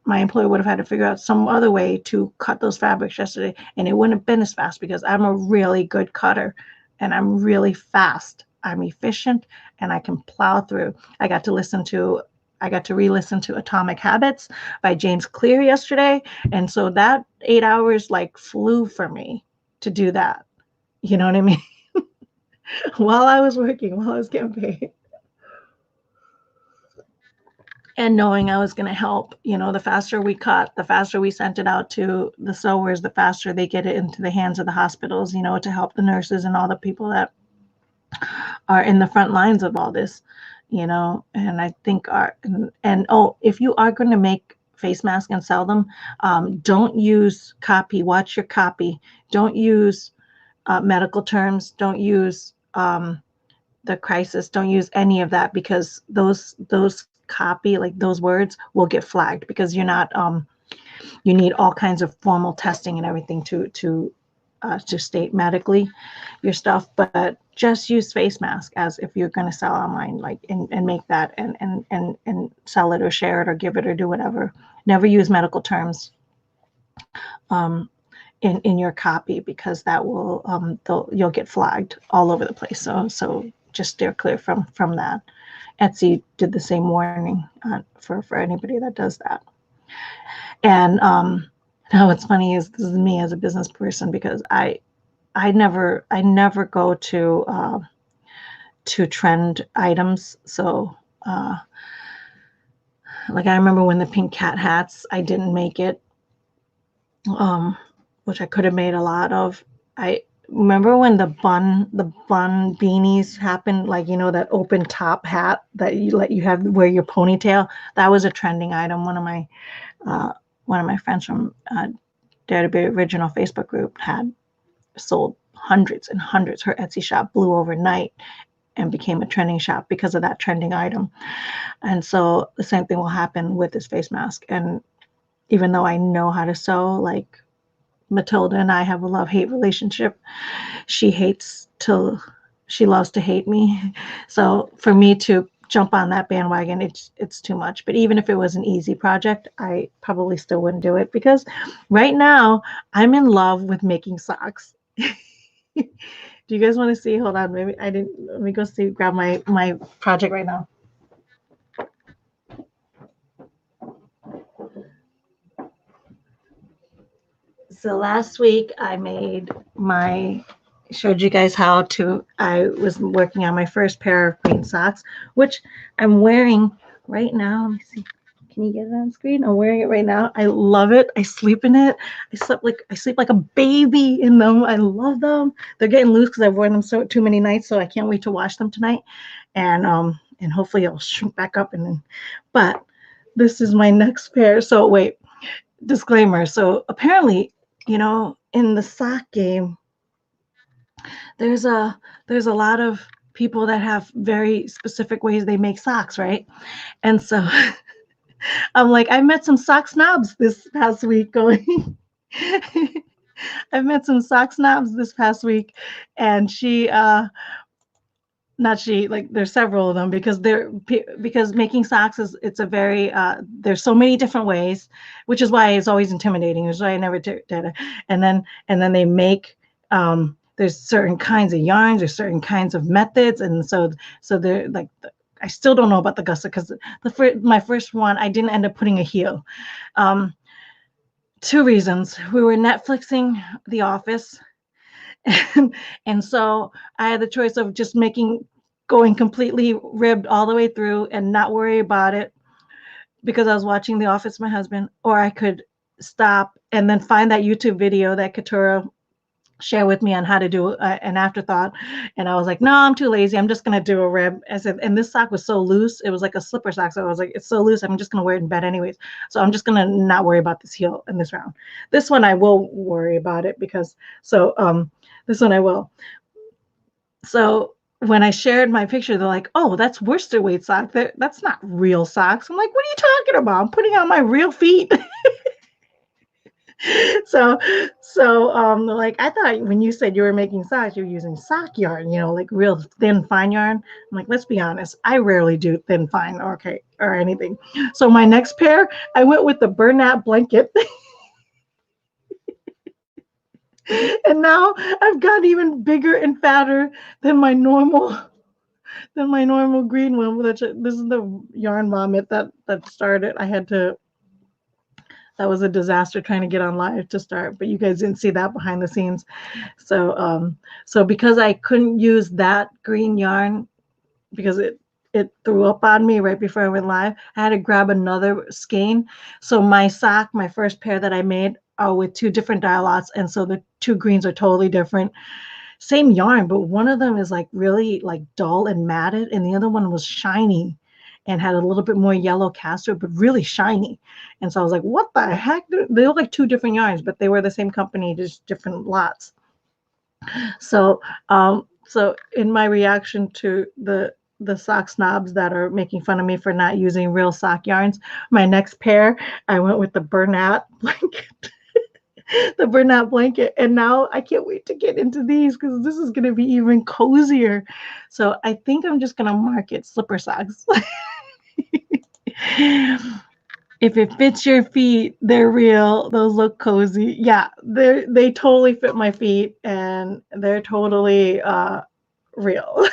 my employer would have had to figure out some other way to cut those fabrics yesterday, and it wouldn't have been as fast because I'm a really good cutter and I'm really fast. I'm efficient and I can plow through. I got to listen to I got to re-listen to Atomic Habits by James Clear yesterday. And so that 8 hours like flew for me to do that. You know what I mean? While I was working, while I was getting paid. And knowing I was going to help, the faster we cut, the faster we sent it out to the sewers, the faster they get it into the hands of the hospitals, to help the nurses and all the people that are in the front lines of all this, and I think if you are going to make face masks and sell them, don't use copy, watch your copy. Don't use medical terms. Don't use the crisis. Don't use any of that, because those copy, like those words, will get flagged, because you're not you need all kinds of formal testing and everything to state medically your stuff. But just use face mask as if you're going to sell online, like, and make that and sell it or share it or give it or do whatever. Never use medical terms in your copy, because that will you'll get flagged all over the place. So just steer clear from that. Etsy did the same warning for anybody that does that. And now what's funny is, this is me as a business person, because I never go to trend items. So like, I remember when the pink cat hats, I didn't make it, which I could have made a lot of. I remember when the bun beanies happened, like, that open top hat that you have wear your ponytail. That was a trending item. One of my friends from Dare to Be Original Facebook group had sold hundreds and hundreds. Her Etsy shop blew overnight and became a trending shop because of that trending item. And so the same thing will happen with this face mask. And even though I know how to sew, like, Matilda and I have a love-hate relationship. She loves to hate me. So for me to jump on that bandwagon, it's too much. But even if it was an easy project, I probably still wouldn't do it, because right now I'm in love with making socks. Do you guys want to see? Hold on, maybe I didn't. Let me go see. Grab my project right now. So last week I showed you guys I was working on my first pair of green socks, which I'm wearing right now. Let me see. Can you get it on screen? I'm wearing it right now. I love it. I sleep in it. I sleep like a baby in them. I love them. They're getting loose because I've worn them too many nights, so I can't wait to wash them tonight. And hopefully it'll shrink back up. But this is my next pair. So wait, disclaimer. So apparently, in the sock game, there's a lot of people that have very specific ways they make socks, right? And so I'm like, I met some sock snobs this past week going. I've met some sock snobs this past week, and there's several of them, because making socks it's a very there's so many different ways, which is why it's always intimidating. Which is why I never did it. And then they make there's certain kinds of yarns, there's certain kinds of methods, and so they're like, I still don't know about the gusset, because my first one I didn't end up putting a heel. Two reasons: we were Netflixing The Office. And so I had the choice of just going completely ribbed all the way through and not worry about it, because I was watching The Office with my husband, or I could stop and then find that YouTube video that Katura shared with me on how to do an afterthought. And I was like, no, I'm too lazy. I'm just going to do a rib. And this sock was so loose. It was like a slipper sock. So I was like, it's so loose, I'm just going to wear it in bed anyways. So I'm just going to not worry about this heel in this round. This one I will worry about it, because this one I will. So when I shared my picture, they're like, oh, that's worsted weight sock. That's not real socks. I'm like, what are you talking about? I'm putting on my real feet. So like, I thought when you said you were making socks, you were using sock yarn, like real thin, fine yarn. I'm like, let's be honest, I rarely do thin, fine, or anything. So my next pair, I went with the burnout blanket. And now I've got even bigger and fatter than my normal than my normal green one. Which this is the yarn vomit that started. That was a disaster trying to get on live to start, but you guys didn't see that behind the scenes. So because I couldn't use that green yarn because it threw up on me right before I went live, I had to grab another skein. So my first pair that I made are with two different dye lots, and so the two greens are totally different. Same yarn, but one of them is like really like dull and matted, and the other one was shiny and had a little bit more yellow cast, but really shiny. And so I was like, what the heck? They look like two different yarns, but they were the same company, just different lots. So so in my reaction to the sock snobs that are making fun of me for not using real sock yarns, my next pair, I went with the Bernat blanket. The Bernat blanket, and now I can't wait to get into these because this is going to be even cozier. So I think I'm just going to market slipper socks. If it fits your feet, they're real. Those look cozy. Yeah, they totally fit my feet, and they're totally real.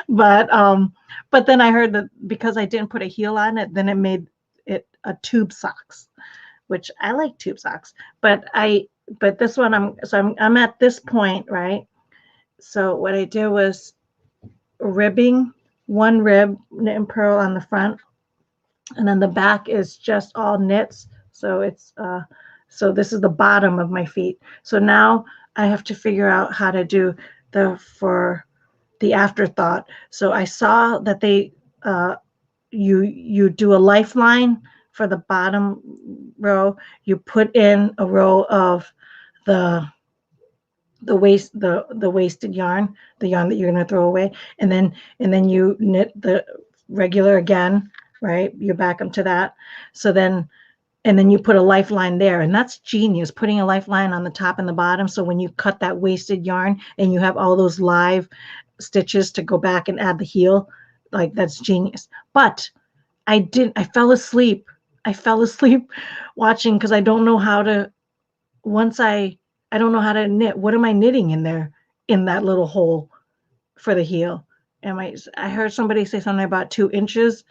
But then I heard that because I didn't put a heel on it, then it made it a tube socks, which I like tube socks. But this one I'm at this point, right? So what I did was ribbing, one rib knit and purl on the front, and then the back is just all knits. So it's so this is the bottom of my feet. So now I have to figure out how to do for the afterthought. So I saw that they you do a lifeline for the bottom row. You put in a row of the wasted yarn, the yarn that you're going to throw away, and then you knit the regular again, right? You back them to that. So then and then you put a lifeline there, and that's genius, putting a lifeline on the top and the bottom. So when you cut that wasted yarn and you have all those live stitches to go back and add the heel, like that's genius. But I fell asleep watching because I don't know how to I don't know how to knit. What am I knitting in there in that little hole for the heel? I heard somebody say something about 2 inches,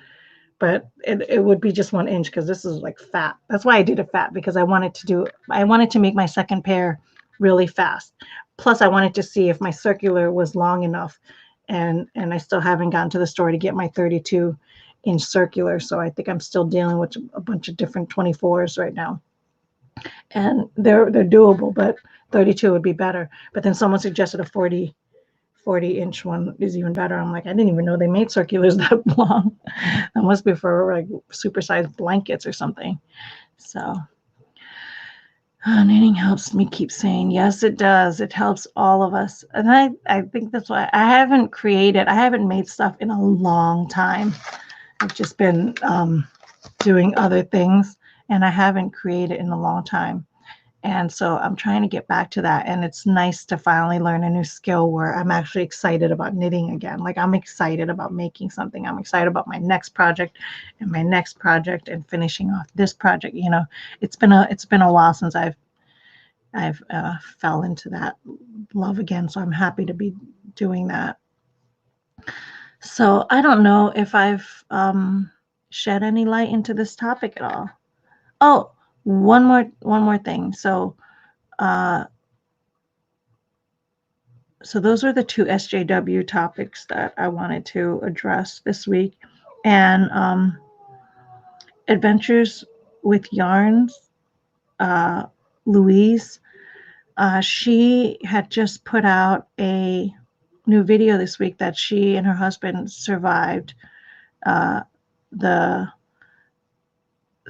but it would be just 1 inch because this is like fat. That's why I did it fat, because I wanted to make my second pair really fast. Plus I wanted to see if my circular was long enough, and I still haven't gotten to the store to get my 32-inch circular. So I think I'm still dealing with a bunch of different 24s right now. And they're doable, but 32 would be better. But then someone suggested a 40-inch one is even better. I'm like, I didn't even know they made circulars that long. That must be for like supersized blankets or something. So knitting helps me keep saying, yes, it does. It helps all of us. And I think that's why I haven't made stuff in a long time. I've just been doing other things, and I haven't created in a long time. And so I'm trying to get back to that. And it's nice to finally learn a new skill where I'm actually excited about knitting again. Like I'm excited about making something. I'm excited about my next project and finishing off this project. You know, it's been a while since I've fell into that love again. So I'm happy to be doing that. So I don't know if I've shed any light into this topic at all. Oh, one more thing. So those are the 2 SJW topics that I wanted to address this week. And Adventures with Yarns, Louise, she had just put out a new video this week that she and her husband survived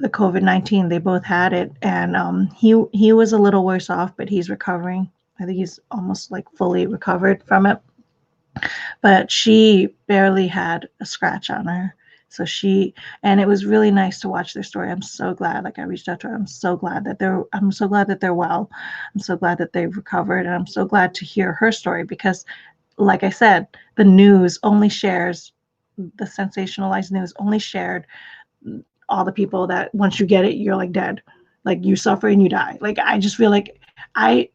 the COVID-19. They both had it, and he was a little worse off, but he's recovering. I think he's almost like fully recovered from it. But she barely had a scratch on her. So and it was really nice to watch their story. I'm so glad. Like I reached out to her. I'm so glad that they're well. I'm so glad that they've recovered, and I'm so glad to hear her story because, like I said, the news only shares the sensationalized news only shared all the people that once you get it, you're like dead, like you suffer and you die. Like I just feel like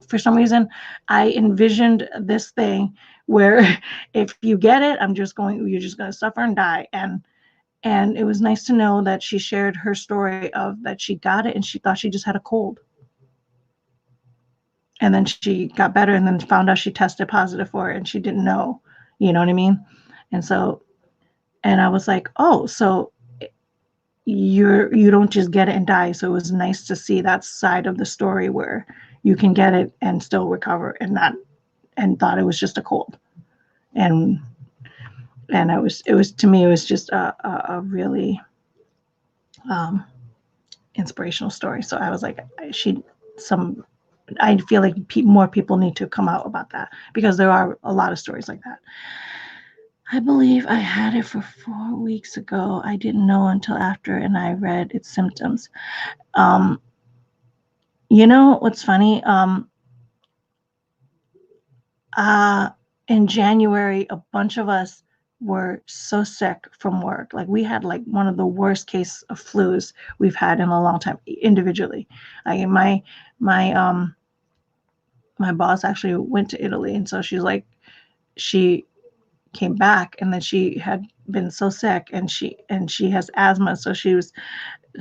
for some reason, I envisioned this thing where if you get it, you're just going to suffer and die. And it was nice to know that she shared her story of that she got it and she thought she just had a cold. And then she got better and then found out she tested positive for it and she didn't know, you know what I mean? And so, and I was like, oh, so you don't just get it and die. So it was nice to see that side of the story where you can get it and still recover and thought it was just a cold. And it was to me, it was just a really inspirational story. So I was like, I feel like more people need to come out about that because there are a lot of stories like that. I believe I had it for 4 weeks ago. I didn't know until after, and I read its symptoms. You know what's funny? In January, a bunch of us were so sick from work. Like we had like one of the worst case of flus we've had in a long time individually. My boss actually went to Italy, and so she came back, and then she had been so sick, and she has asthma, so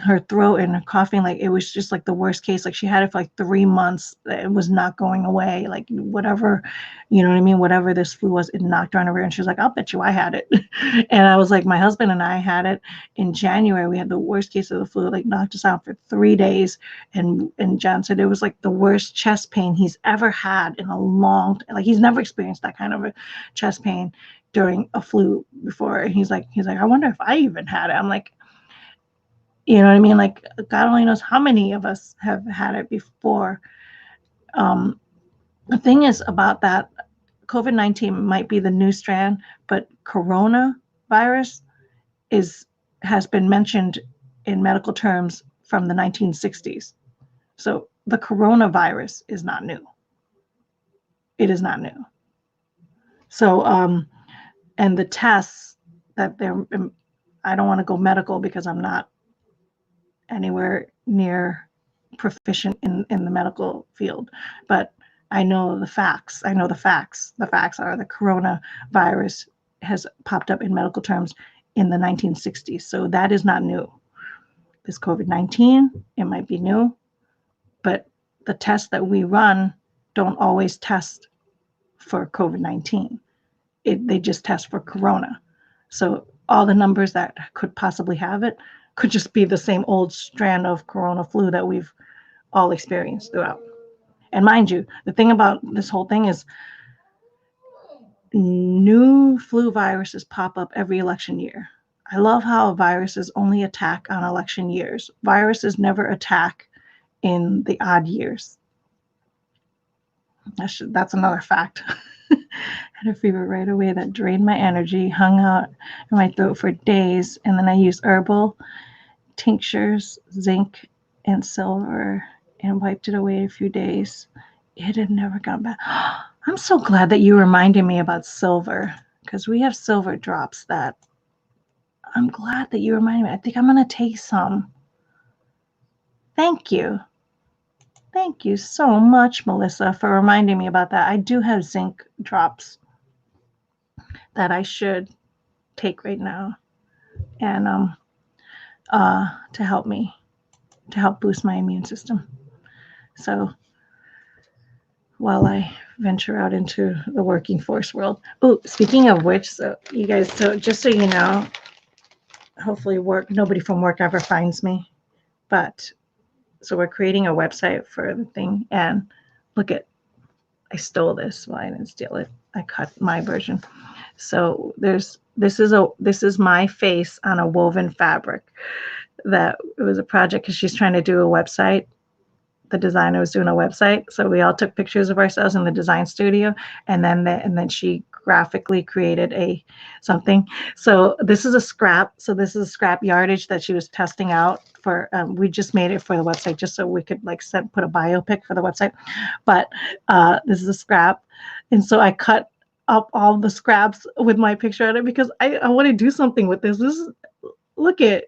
her throat and her coughing, like it was just like the worst case. Like she had it for like 3 months. It was not going away. Like whatever, you know what I mean? Whatever this flu was, it knocked her on her ear. And she was like, I'll bet you I had it. And I was like, my husband and I had it in January. We had the worst case of the flu, like knocked us out for 3 days. And John said it was like the worst chest pain he's ever had in a long, like he's never experienced that kind of a chest pain during a flu before. And he's like, I wonder if I even had it. I'm like, you know what I mean? Like God only knows how many of us have had it before. The thing is about that, COVID-19 might be the new strand, but coronavirus has been mentioned in medical terms from the 1960s. So the coronavirus is not new. It is not new. So, and the tests that I don't want to go medical because I'm not anywhere near proficient in the medical field, but I know the facts. The facts are the coronavirus has popped up in medical terms in the 1960s. So that is not new. This COVID-19, it might be new, but the tests that we run don't always test for COVID-19. They just test for corona. So all the numbers that could possibly have it could just be the same old strand of corona flu that we've all experienced throughout. And mind you, the thing about this whole thing is new flu viruses pop up every election year. I love how viruses only attack on election years. Viruses never attack in the odd years. That's another fact. Had a fever right away that drained my energy, hung out in my throat for days, and then I used herbal tinctures, zinc, and silver, and wiped it away a few days. It had never gone back. I'm so glad that you reminded me about silver, because we have silver drops that I'm glad that you reminded me. I think I'm going to take some. Thank you. Thank you so much, Melissa, for reminding me about that. I do have zinc drops that I should take right now, and to help boost my immune system. So while I venture out into the working force world. Oh, speaking of which, so you guys, so just so you know, hopefully nobody from work ever finds me, but so we're creating a website for the thing, and look at, I stole this. Well, I didn't steal it. I cut my version. So this is my face on a woven fabric. That it was a project because she's trying to do a website. The designer was doing a website, so we all took pictures of ourselves in the design studio, and then she graphically created something. So this is a scrap. So this is a scrap yardage that she was testing out for. We just made it for the website just so we could put a biopic for the website. But this is a scrap, and so I cut up all the scraps with my picture on it because I want to do something with this. Look at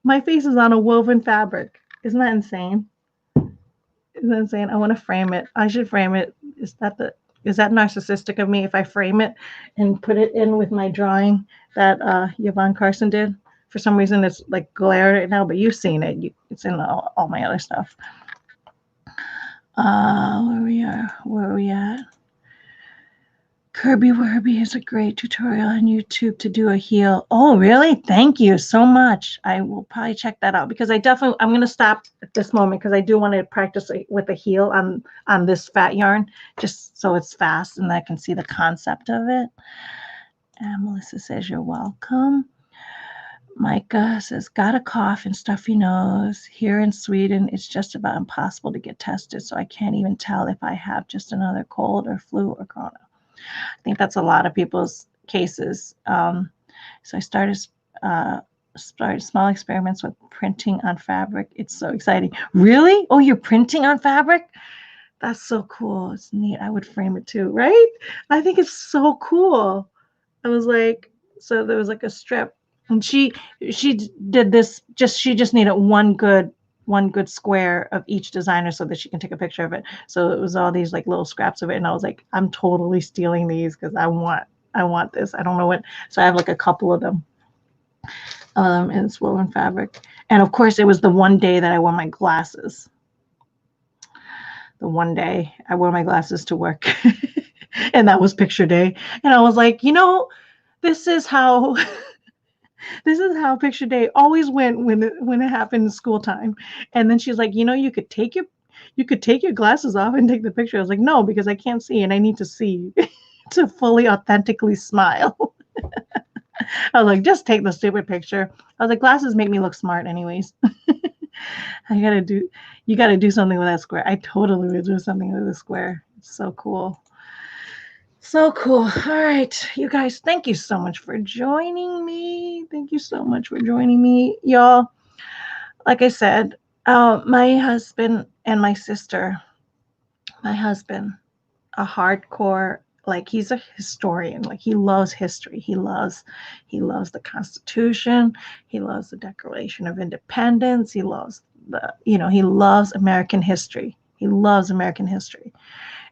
my face is on a woven fabric. Isn't that insane? And then saying, I want to frame it. I should frame it. Is that narcissistic of me if I frame it and put it in with my drawing that Yvonne Carson did? For some reason, it's like glare right now, but you've seen it. It's in all my other stuff. Where are we at? Kirby Werby is a great tutorial on YouTube to do a heel. Oh, really? Thank you so much. I will probably check that out because I'm going to stop at this moment because I do want to practice with a heel on this fat yarn, just so it's fast and I can see the concept of it. And Melissa says, you're welcome. Micah says, got a cough and stuffy nose. Here in Sweden, it's just about impossible to get tested, so I can't even tell if I have just another cold or flu or corona. I think that's a lot of people's cases. So I started small experiments with printing on fabric. It's so exciting. Really? Oh, you're printing on fabric? That's so cool. It's neat. I would frame it too, right? I think it's so cool. I was like, so there was like a strip, and she did this. She just needed one good square of each designer so that she can take a picture of it. So it was all these like little scraps of it, and I was like, I'm totally stealing these because I want this. I don't know what. So I have like a couple of them. And it's woven fabric, and of course it was the one day that I wore my glasses. The one day I wore my glasses to work, and that was picture day. And I was like, this is how picture day always went when it happened in school time. And then she's like, you could take your glasses off and take the picture. I was like, no, because I can't see and I need to see to fully authentically smile. I was like, just take the stupid picture. I was like, glasses make me look smart anyways. You gotta do something with that square. I totally would do something with the square. It's so cool. So cool. All right, you guys, thank you so much for joining me. Thank you so much for joining me, y'all. Like I said, my husband and my sister, my husband, a hardcore, like he's a historian, like he loves history. He loves the Constitution. He loves the Declaration of Independence. He loves he loves American history. He loves American history.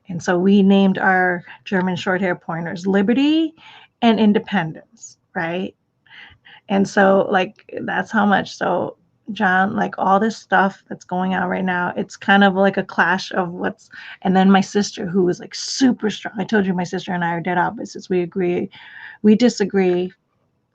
And so we named our German short hair pointers Liberty and Independence, right? And so like that's how much. So John, like all this stuff that's going on right now, it's kind of like a clash of and then my sister, who is like super strong. I told you my sister and I are dead opposites. We disagree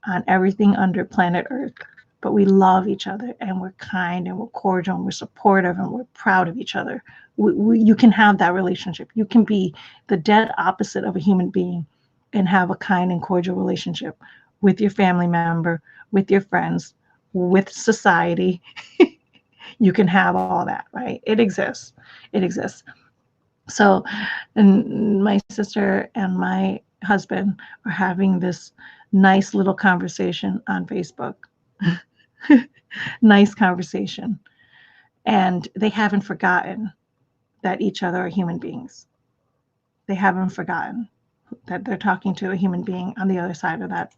on everything under planet Earth, but we love each other and we're kind and we're cordial and we're supportive and we're proud of each other. You can have that relationship. You can be the dead opposite of a human being and have a kind and cordial relationship with your family member, with your friends, with society. You can have all that, right? It exists. So, and my sister and my husband are having this nice little conversation on Facebook. Nice conversation. And they haven't forgotten that each other are human beings. They haven't forgotten that they're talking to a human being on the other side of that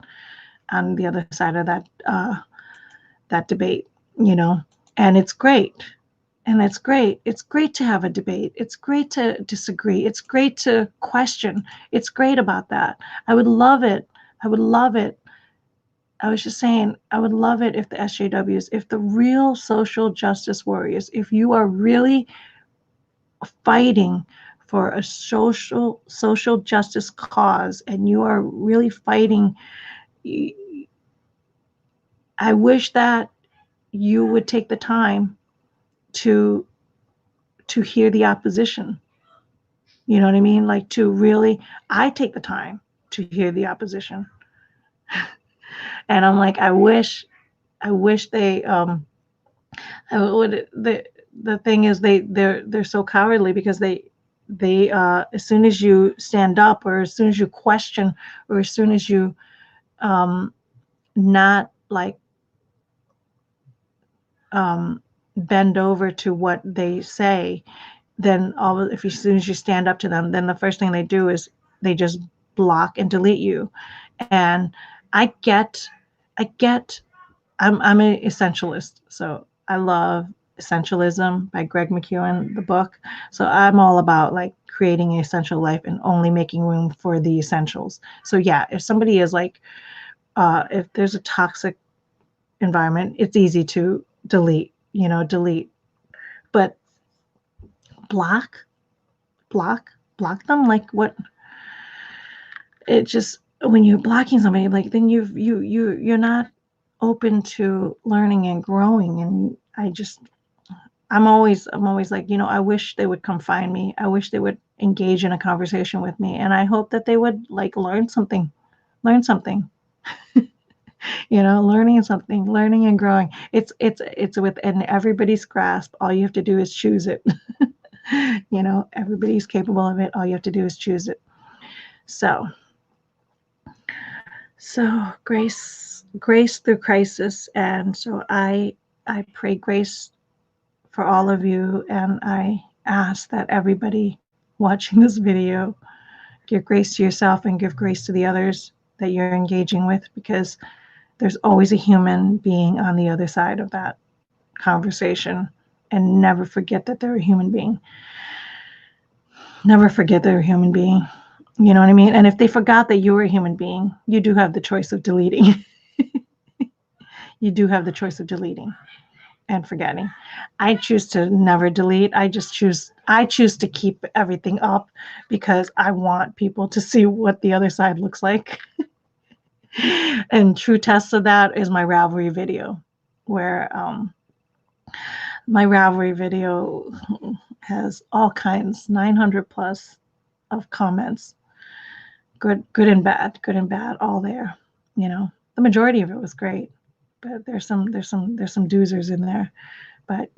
that debate, and it's great. And it's great. It's great to have a debate. It's great to disagree. It's great to question. It's great about that. I would love it. I was just saying, I would love it if the SJWs, if the real social justice warriors, if you are really fighting for a social justice cause and you are really fighting, I wish that you would take the time to hear the opposition. You know what I mean? Like I take the time to hear the opposition. And I'm like, I wish they the thing is they're so cowardly because they as soon as you stand up or as soon as you question or as soon as you not like bend over to what they say, then as soon as you stand up to them, then the first thing they do is they just block and delete you. And I'm an essentialist, so I love Essentialism by Greg McKeown, the book. So I'm all about like creating an essential life and only making room for the essentials. So yeah, if somebody is like, if there's a toxic environment, it's easy to delete, but block, block them. Like what? It just, when you're blocking somebody, like then you're not open to learning and growing. And I'm always like, I wish they would come find me. I wish they would engage in a conversation with me. And I hope that they would like learn something, learning and growing. It's within everybody's grasp. All you have to do is choose it. Everybody's capable of it. All you have to do is choose it. So grace through crisis. And so I pray grace for all of you, and I ask that everybody watching this video give grace to yourself and give grace to the others that you're engaging with, because there's always a human being on the other side of that conversation. And never forget that they're a human being. Never forget they're a human being. You know what I mean? And if they forgot that you were a human being, you do have the choice of deleting. You do have the choice of deleting and forgetting. I choose to never delete. I choose to keep everything up because I want people to see what the other side looks like. And true test of that is my Ravelry video, where my Ravelry video has all kinds, 900 plus of comments, good and bad, all there. The majority of it was great, but there's some doozers in there. But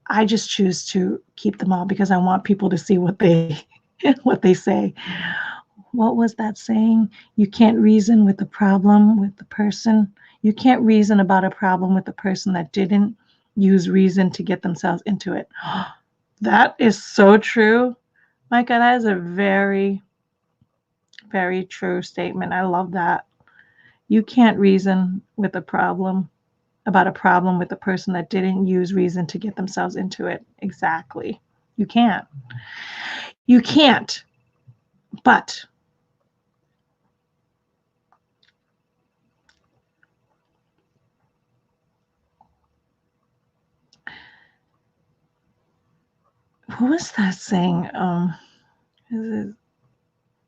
I just choose to keep them all because I want people to see what they say. What was that saying? You can't reason with the problem with the person. You can't reason about a problem with the person that didn't use reason to get themselves into it. That is so true. Micah, that is a very, very true statement. I love that. You can't reason with a problem about a problem with the person that didn't use reason to get themselves into it. Exactly. You can't. But what was that saying?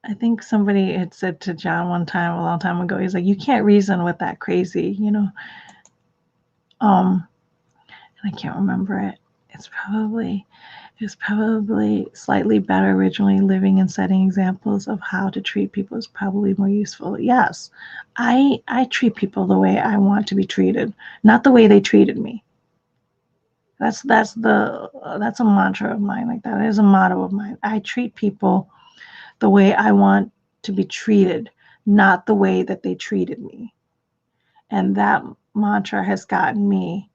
I think somebody had said to John one time, a long time ago, he's like, you can't reason with that crazy, and I can't remember it. It was probably slightly better originally. Living and setting examples of how to treat people is probably more useful. Yes, I treat people the way I want to be treated, not the way they treated me. That's a mantra of mine. Like that is a motto of mine. I treat people the way I want to be treated, not the way that they treated me. And that mantra has gotten me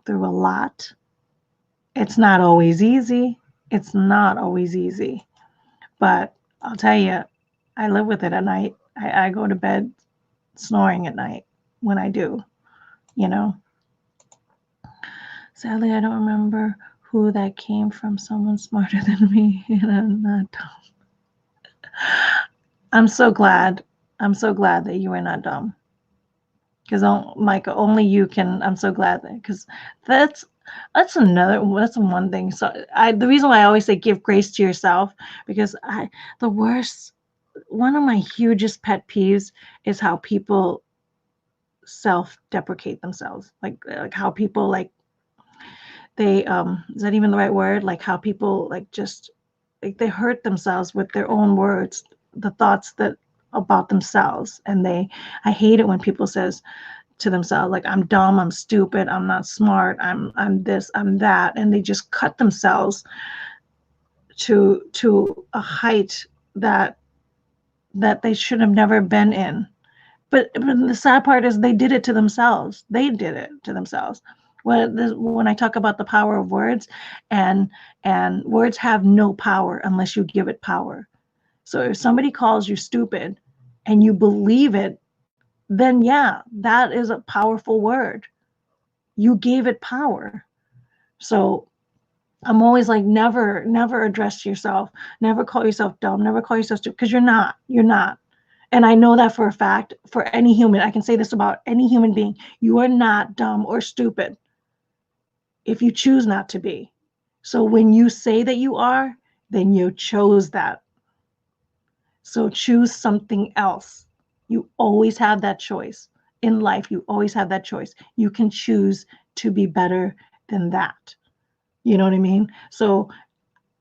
through a lot. It's not always easy. But I'll tell you, I live with it at night. I go to bed snoring at night when I do, Sadly, I don't remember who that came from. Someone smarter than me, and I'm not dumb. I'm so glad that you are not dumb. Because Micah, only you can. I'm so glad that, because that's one thing. So the reason why I always say give grace to yourself, because one of my hugest pet peeves is how people self-deprecate themselves, like how people like they is that even the right word? Like how people like just like they hurt themselves with their own words, the thoughts that about themselves. And I hate it when people says to themselves, like, I'm dumb, I'm stupid, I'm not smart, I'm this, I'm that, and they just cut themselves to a height that they should have never been in. But the sad part is they did it to themselves. When I talk about the power of words, and words have no power unless you give it power. So if somebody calls you stupid and you believe it, then yeah, that is a powerful word. You gave it power. So I'm always like, never address yourself, never call yourself dumb, never call yourself stupid, because you're not. And I know that for a fact. For any human, I can say this about any human being: you are not dumb or stupid if you choose not to be. So when you say that you are, then you chose that. So choose something else. You always have that choice in life. You always have that choice. You can choose to be better than that. You know what I mean? So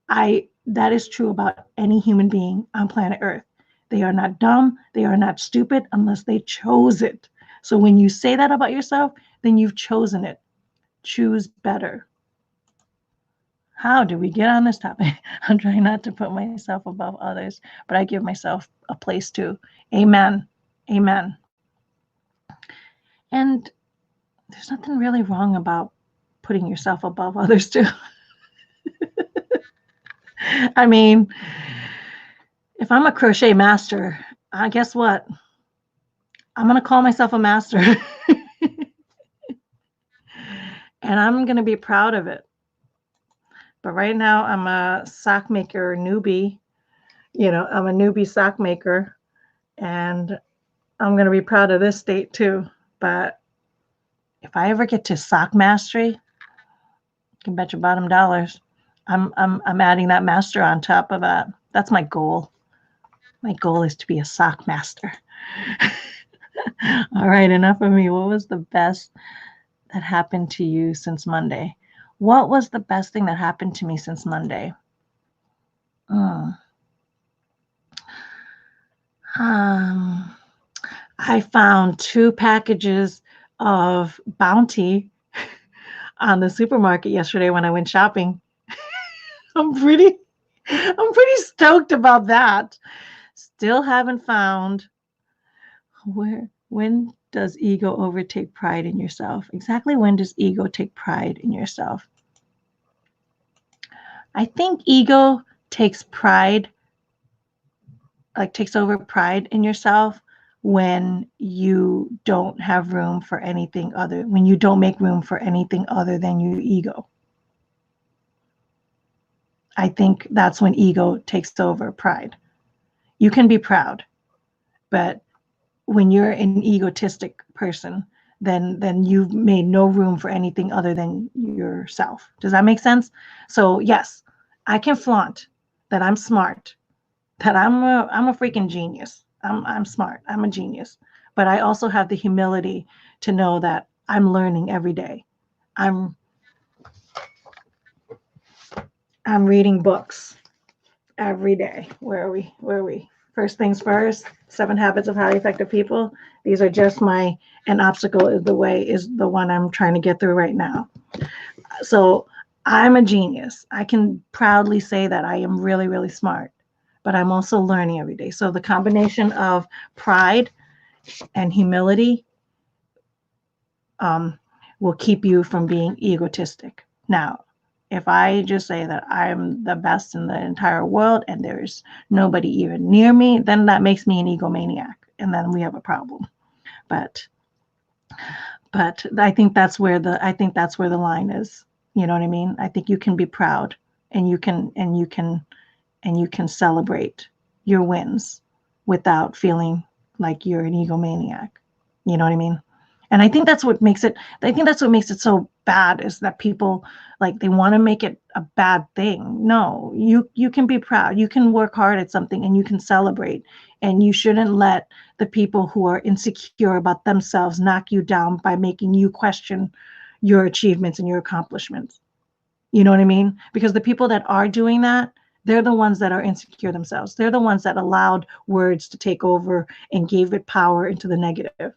that is true about any human being on planet Earth. They are not dumb, they are not stupid unless they chose it. So when you say that about yourself, then you've chosen it. Choose better. How do we get on this topic? I'm trying not to put myself above others, but I give myself a place too. Amen. Amen. And there's nothing really wrong about putting yourself above others too. I mean, if I'm a crochet master, guess what? I'm going to call myself a master. And I'm going to be proud of it. But right now, I'm a sock maker newbie. I'm a newbie sock maker. And I'm going to be proud of this state too. But if I ever get to sock mastery, you can bet your bottom dollars I'm adding that master on top of that. That's my goal. My goal is to be a sock master. All right, enough of me. What was the best that happened to you since Monday? What was the best thing that happened to me since Monday? I found 2 packages of Bounty on the supermarket yesterday when I went shopping. I'm pretty stoked about that. Still haven't found when does ego overtake pride in yourself? Exactly when does ego take pride in yourself? I think ego takes over pride in yourself when you don't have room for anything when you don't make room for anything other than your ego. I think that's when ego takes over pride. You can be proud, but when you're an egotistic person, then you've made no room for anything other than yourself. Does that make sense? So yes, I can flaunt that I'm smart, that I'm a freaking genius. I'm smart. I'm a genius. But I also have the humility to know that I'm learning every day. I'm reading books every day. Where are we? First things first, 7 Habits of Highly Effective People. These are just an obstacle is the one I'm trying to get through right now. So I'm a genius. I can proudly say that I am really, really smart, but I'm also learning every day. So the combination of pride and humility will keep you from being egotistic. Now, if I just say that I'm the best in the entire world and there's nobody even near me, then that makes me an egomaniac, and then we have a problem. But I think that's where the line is. You know what I mean? I think you can be proud, and you can celebrate your wins without feeling like you're an egomaniac. You know what I mean? And I think that's what makes it so bad, is that people they want to make it a bad thing. No, you can be proud. You can work hard at something and you can celebrate, and you shouldn't let the people who are insecure about themselves knock you down by making you question your achievements and your accomplishments. You know what I mean? Because the people that are doing that, they're the ones that are insecure themselves. They're the ones that allowed words to take over and gave it power into the negative.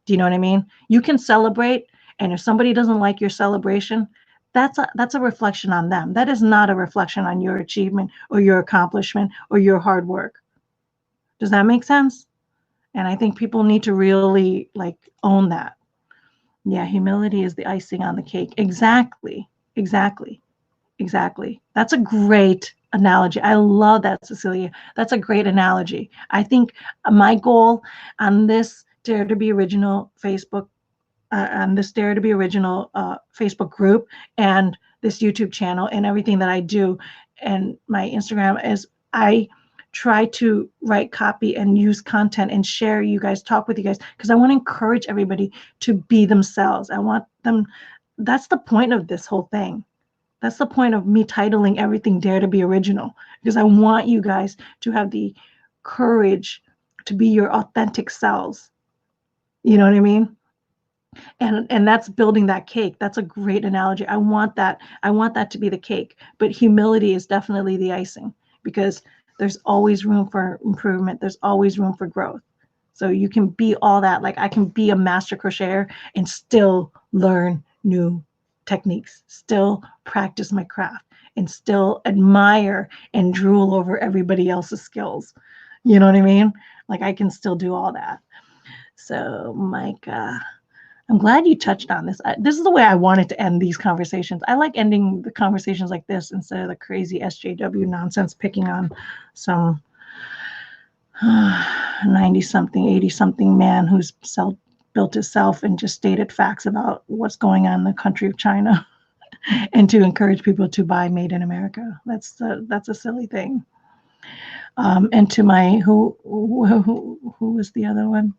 Do you know what I mean? You can celebrate, and if somebody doesn't like your celebration, that's a reflection on them. That is not a reflection on your achievement or your accomplishment or your hard work. Does that make sense? And I think people need to really own that. Yeah, humility is the icing on the cake. Exactly. That's a great analogy. I love that, Cecilia. That's a great analogy. I think my goal on this Dare to Be Original Facebook, Facebook group, and this YouTube channel and everything that I do and my Instagram is I try to write copy and use content and share you guys, talk with you guys, because I want to encourage everybody to be themselves. I want them, that's the point of this whole thing. That's the point of me titling everything Dare to Be Original, because I want you guys to have the courage to be your authentic selves. You know what I mean? And that's building that cake. That's a great analogy. I want that to be the cake, but humility is definitely the icing, because there's always room for improvement. There's always room for growth. So you can be all that. Like I can be a master crocheter and still learn new techniques, still practice my craft, and still admire and drool over everybody else's skills. You know what I mean? Like I can still do all that. So Micah, I'm glad you touched on this. This is the way I wanted to end these conversations. I like ending the conversations like this instead of the crazy SJW nonsense, picking on some 90-something, 80-something man who's built himself and just stated facts about what's going on in the country of China, and to encourage people to buy Made in America. That's a silly thing. And to my who was the other one?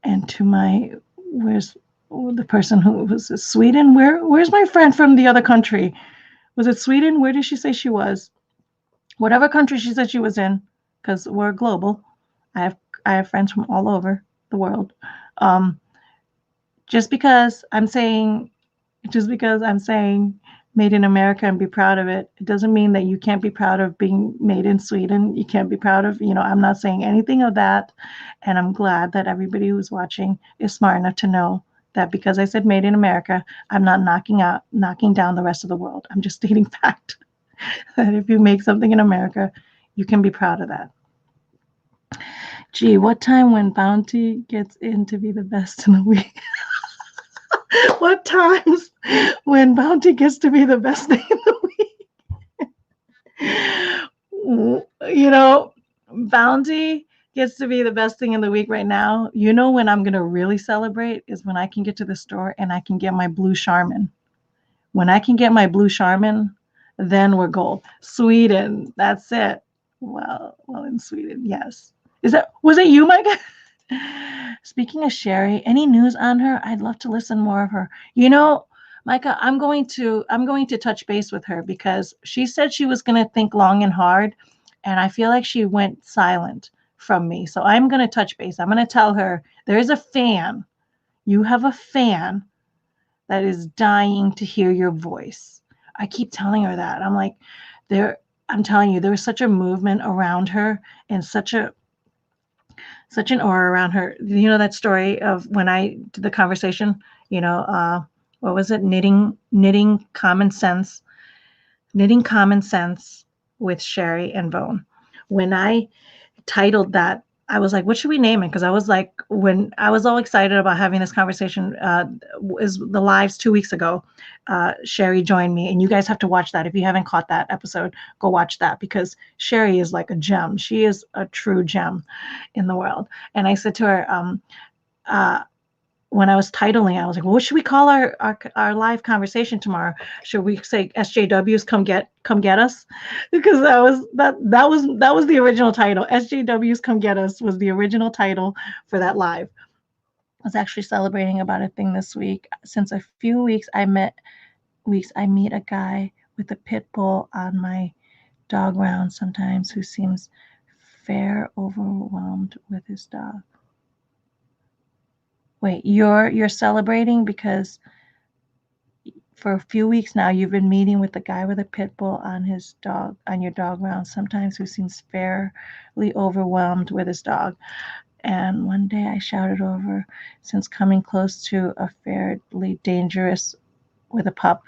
And to my, where's the person who was Sweden? Where's my friend from the other country? Was it Sweden? Where did she say she was? Whatever country she said she was in, because we're global. I have friends from all over the world. Just because I'm saying Made in America and be proud of it, it doesn't mean that you can't be proud of being made in Sweden. You can't be proud of, I'm not saying anything of that. And I'm glad that everybody who's watching is smart enough to know that because I said Made in America, I'm not knocking down the rest of the world. I'm just stating fact that if you make something in America, you can be proud of that. Gee, what time when Bounty gets in to be the best in the week? What times when Bounty gets to be the best day in the week? Bounty gets to be the best thing in the week right now. When I'm going to really celebrate is when I can get to the store and I can get my blue Charmin. When I can get my blue Charmin, then we're gold. Sweden, that's it. Well, in Sweden, yes. Was it you, Micah? Speaking of Sherry, any news on her? I'd love to listen more of her. Micah, I'm going to touch base with her because she said she was going to think long and hard, and I feel like she went silent from me. So I'm going to touch base. I'm going to tell her there is a fan. You have a fan that is dying to hear your voice. I keep telling her that. I'm like, I'm telling you, there was such a movement around her and such an aura around her. That story of when I did the conversation, what was it? Knitting common sense with Sherry and Vone. When I titled that, I was like, what should we name it? Because I was like, when I was all excited about having this conversation, is the lives 2 weeks ago, Sherry joined me, and you guys have to watch that. If you haven't caught that episode, go watch that, because Sherry is like a gem. She is a true gem in the world. And I said to her, when I was titling, I was like, well, what should we call our live conversation tomorrow? Should we say SJWs come get us? Because that was the original title. SJWs come get us was the original title for that live. I was actually celebrating about a thing this week. Since a few weeks I meet a guy with a pit bull on my dog round sometimes who seems fair overwhelmed with his dog. Wait, you're celebrating because for a few weeks now you've been meeting with the guy with a pit bull on your dog round sometimes who seems fairly overwhelmed with his dog. And one day I shouted over, since coming close to a fairly dangerous with a pup,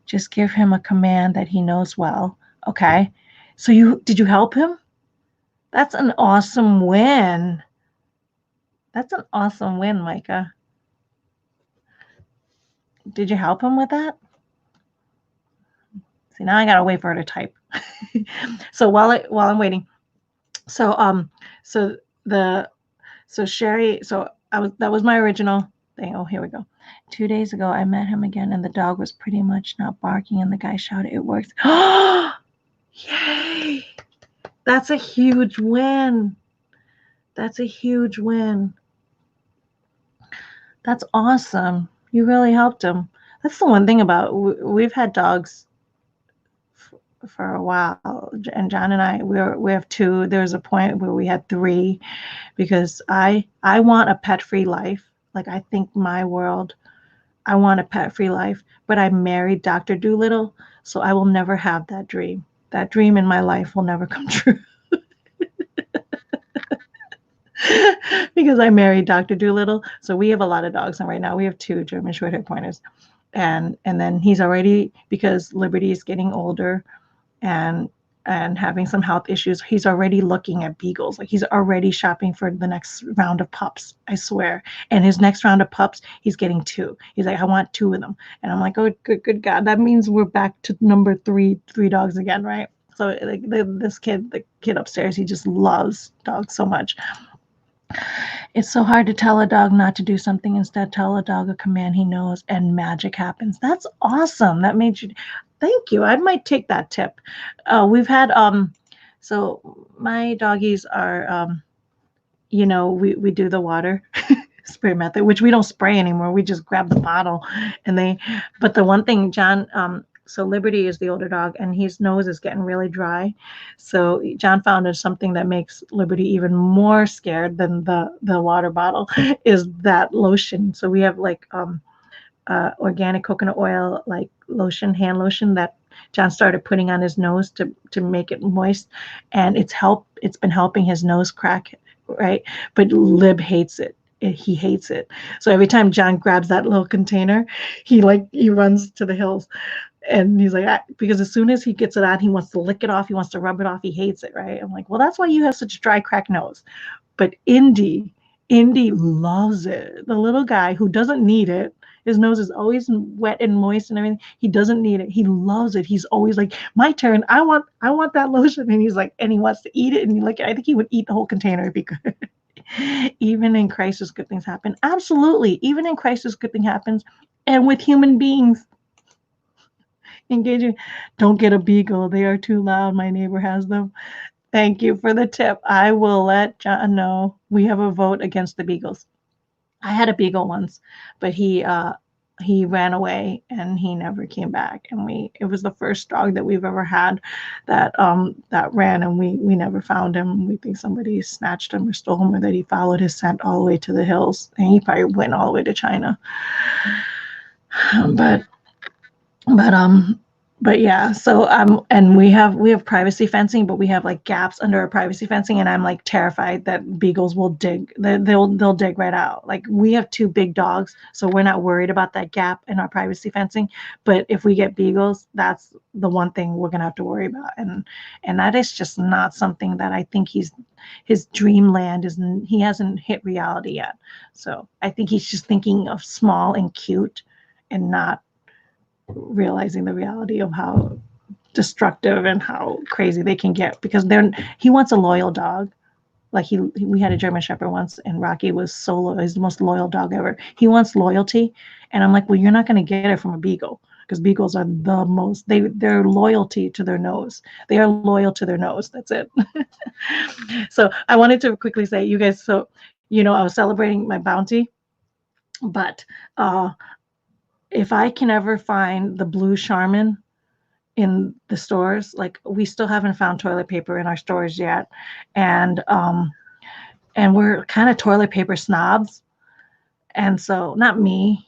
just give him a command that he knows well. Okay. So did you help him? That's an awesome win. That's an awesome win, Micah. Did you help him with that? See, now I gotta wait for her to type. So while I'm waiting, so Sherry, that was my original thing. Oh, here we go. 2 days ago, I met him again, and the dog was pretty much not barking, and the guy shouted, "It works." Yay! That's a huge win. That's a huge win. That's awesome. You really helped him. That's the one thing about we've had dogs for a while, and John and I we have two. There was a point where we had three because I want a pet-free life. Like I think my world, I want a pet-free life, but I married Dr. Doolittle, so I will never have that dream. That dream in my life will never come true. Because I married Dr. Doolittle. So we have a lot of dogs, and right now we have two German Shorthair Pointers. And then he's already, because Liberty is getting older and having some health issues, he's already looking at beagles. Like he's already shopping for the next round of pups, I swear. And his next round of pups, he's getting two. He's like, I want two of them. And I'm like, oh, good God. That means we're back to number three dogs again, right? So like the kid upstairs, he just loves dogs so much. It's so hard to tell a dog not to do something. Instead, tell a dog a command he knows and magic happens. That's awesome. That made you, thank you. I might take that tip. We've had, so my doggies are, we do the water spray method, which we don't spray anymore. We just grab the bottle but the one thing, John, so Liberty is the older dog, and his nose is getting really dry. So John found something that makes Liberty even more scared than the water bottle is that lotion. So we have like organic coconut oil, like lotion, hand lotion that John started putting on his nose to make it moist, and it's been helping his nose crack, right? But Lib hates it. He hates it. So every time John grabs that little container, he runs to the hills. And he's like, because as soon as he gets it on, he wants to lick it off. He wants to rub it off. He hates it, right? I'm like, well, that's why you have such a dry, cracked nose. But Indy loves it. The little guy who doesn't need it. His nose is always wet and moist and everything. He doesn't need it. He loves it. He's always like, my turn. I want that lotion. And he's like, and he wants to eat it. And I think he would eat the whole container if he could. Even in crisis, good things happen. Absolutely. Even in crisis, good thing happens. And with human beings. Engaging. Don't get a beagle. They are too loud. My neighbor has them. Thank you for the tip. I will let John know. We have a vote against the beagles. I had a beagle once, but he ran away and he never came back. And it was the first dog that we've ever had that ran, and we never found him. We think somebody snatched him or stole him, or that he followed his scent all the way to the hills, and he probably went all the way to China. But yeah, so and we have privacy fencing, but we have like gaps under our privacy fencing, and I'm like terrified that beagles will dig. They'll dig right out. Like we have two big dogs, so we're not worried about that gap in our privacy fencing. But if we get beagles, that's the one thing we're gonna have to worry about, and that is just not something that I think his dreamland is. He hasn't hit reality yet, so I think he's just thinking of small and cute, and not realizing the reality of how destructive and how crazy they can get, because he wants a loyal dog. Like we had a German Shepherd once, and Rocky was so loyal. He's the most loyal dog ever. He wants loyalty, and I'm like, well, you're not going to get it from a beagle, because beagles are the most. Their loyalty to their nose. They are loyal to their nose. That's it. So I wanted to quickly say, you guys. So I was celebrating my bounty, but if I can ever find the blue Charmin in the stores, like we still haven't found toilet paper in our stores yet, and we're kind of toilet paper snobs, and so not me,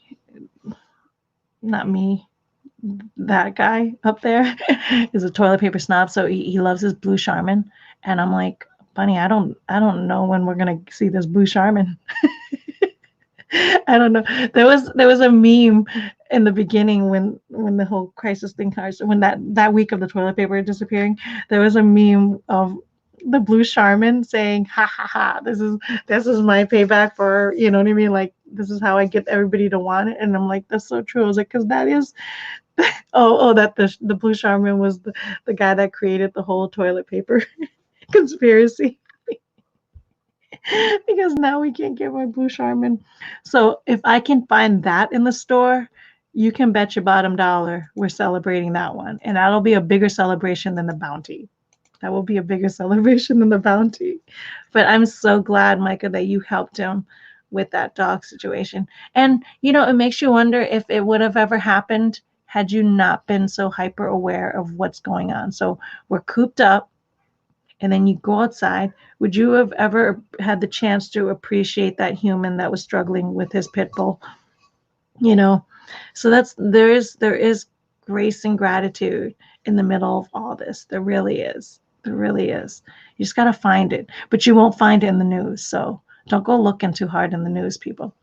that guy up there is a toilet paper snob, so he loves his blue Charmin, and I'm like, Bunny, I don't know when we're gonna see this blue Charmin. I don't know. There was a meme in the beginning when the whole crisis thing started, when that week of the toilet paper disappearing, there was a meme of the blue Charmin saying, ha ha ha, this is my payback for, you know what I mean? Like, this is how I get everybody to want it. And I'm like, that's so true. I was like, because that is, that the blue Charmin was the guy that created the whole toilet paper conspiracy. because now we can't get my blue Charmin. So if I can find that in the store, you can bet your bottom dollar we're celebrating that one. And that'll be a bigger celebration than the bounty. That will be a bigger celebration than the bounty. But I'm so glad, Micah, that you helped him with that dog situation. And, it makes you wonder if it would have ever happened had you not been so hyper aware of what's going on. So we're cooped up and then you go outside. Would you have ever had the chance to appreciate that human that was struggling with his pit bull? So there is grace and gratitude in the middle of all this. There really is. There really is. You just got to find it, but you won't find it in the news. So don't go looking too hard in the news, people,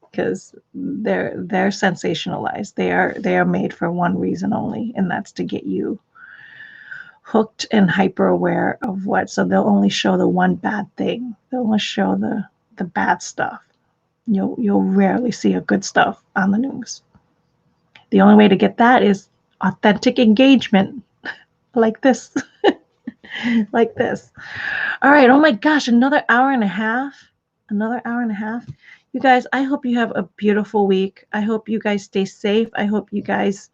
because they're sensationalized. They are made for one reason only, and that's to get you hooked and hyper aware of what. So they'll only show the one bad thing. They'll only show the bad stuff. You'll rarely see a good stuff on the news. The only way to get that is authentic engagement like this. Like this. All right. Oh my gosh, another hour and a half. You guys, I hope you have a beautiful week. I hope you guys stay safe. I hope you guys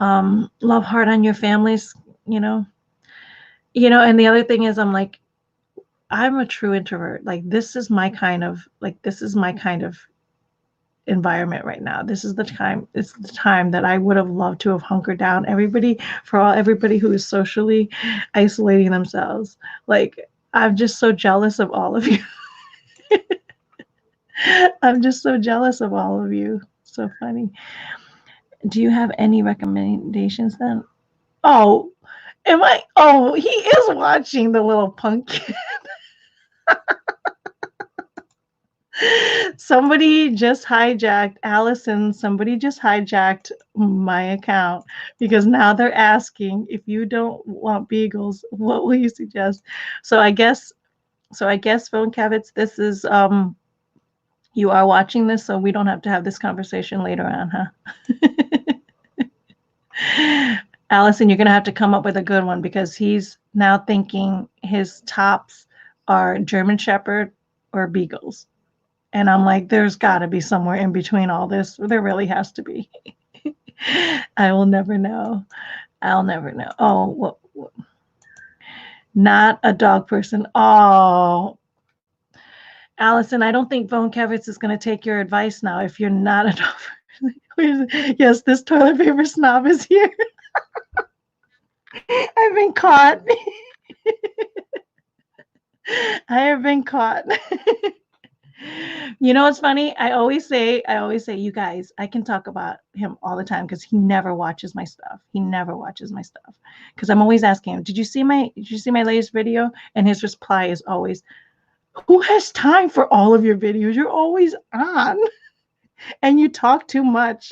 love hard on your families, and the other thing is I'm a true introvert. This is my kind of environment right now. This is the time. It's the time that I would have loved to have hunkered down. Everybody who is socially isolating themselves. I'm just so jealous of all of you. I'm just so jealous of all of you. So funny. Do you have any recommendations then? Oh, am I? Oh, he is watching the little pumpkin. Somebody just hijacked my account because now they're asking, if you don't want beagles, what will you suggest? So I guess Vone Kevitz, this is you are watching this, so we don't have to have this conversation later on, huh? Allison, you're gonna have to come up with a good one because he's now thinking his tops are German Shepherd or Beagles. And I'm like, there's got to be somewhere in between all this. There really has to be. I will never know. I'll never know. Oh, what? Not a dog person. Oh, Allison, I don't think Vone Kevitz is going to take your advice now if you're not a dog person. Yes, this toilet paper snob is here. I've been caught. I have been caught. What's funny? I always say, you guys, I can talk about him all the time because he never watches my stuff. Because I'm always asking him, did you see my latest video? And his reply is always, who has time for all of your videos? You're always on and you talk too much.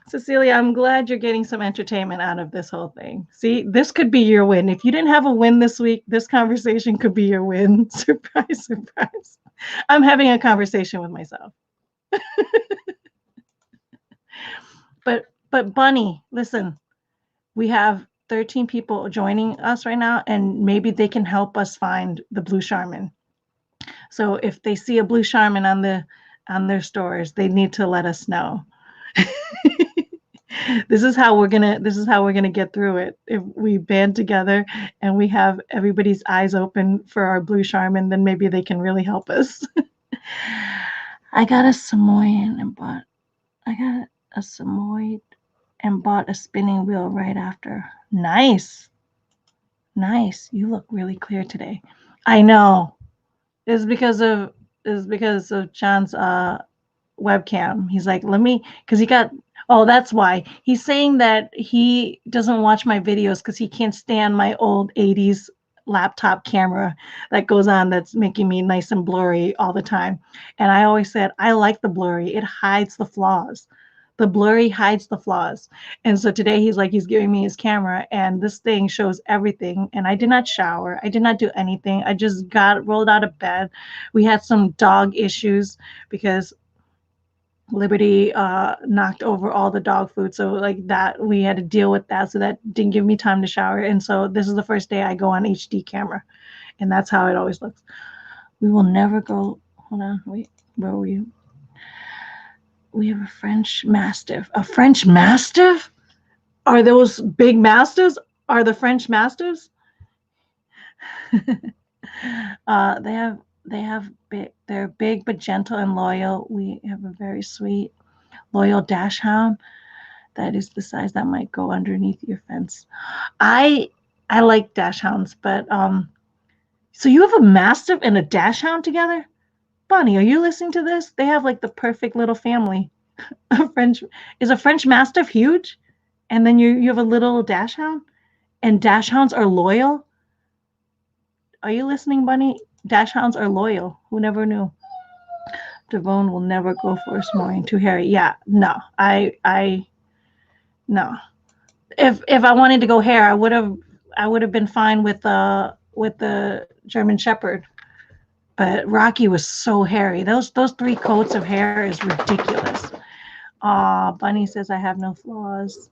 Cecilia, I'm glad you're getting some entertainment out of this whole thing. See, this could be your win. If you didn't have a win this week, this conversation could be your win. Surprise, surprise. I'm having a conversation with myself. But Bunny, listen, we have 13 people joining us right now, and maybe they can help us find the blue Charmin. So if they see a blue Charmin on their stores, they need to let us know. This is how we're gonna get through it. If we band together and we have everybody's eyes open for our blue Charmin, then maybe they can really help us. I got a Samoyed and bought a spinning wheel right after. Nice. You look really clear today. I know. It's because of John's webcam. He's like, that's why. He's saying that he doesn't watch my videos because he can't stand my old 80s laptop camera that goes on that's making me nice and blurry all the time. And I always said, I like the blurry. It hides the flaws. The blurry hides the flaws. And so today he's giving me his camera and this thing shows everything. And I did not shower. I did not do anything. I just rolled out of bed. We had some dog issues because Liberty knocked over all the dog food. So like that, we had to deal with that. So that didn't give me time to shower. And so this is the first day I go on HD camera. And that's how it always looks. We will never go. Hold on. Wait. Where were you? We have a French Mastiff. A French Mastiff? Are those big Mastiffs? Are the French Mastiffs? They're big but gentle and loyal. We have a very sweet, loyal dachshund that is the size that might go underneath your fence. I like dachshunds, but so you have a Mastiff and a dachshund together? Bonnie, are you listening to this? They have like the perfect little family. Is a French Mastiff huge? And then you have a little dachshund? And dachshunds are loyal? Are you listening, Bunny? Dachshunds are loyal. Who never knew? Devone will never go for a s'more. Too hairy. Yeah, no. No. If I wanted to go hair, I would have been fine with the German Shepherd. But Rocky was so hairy. Those 3 coats of hair is ridiculous. Bunny says I have no flaws.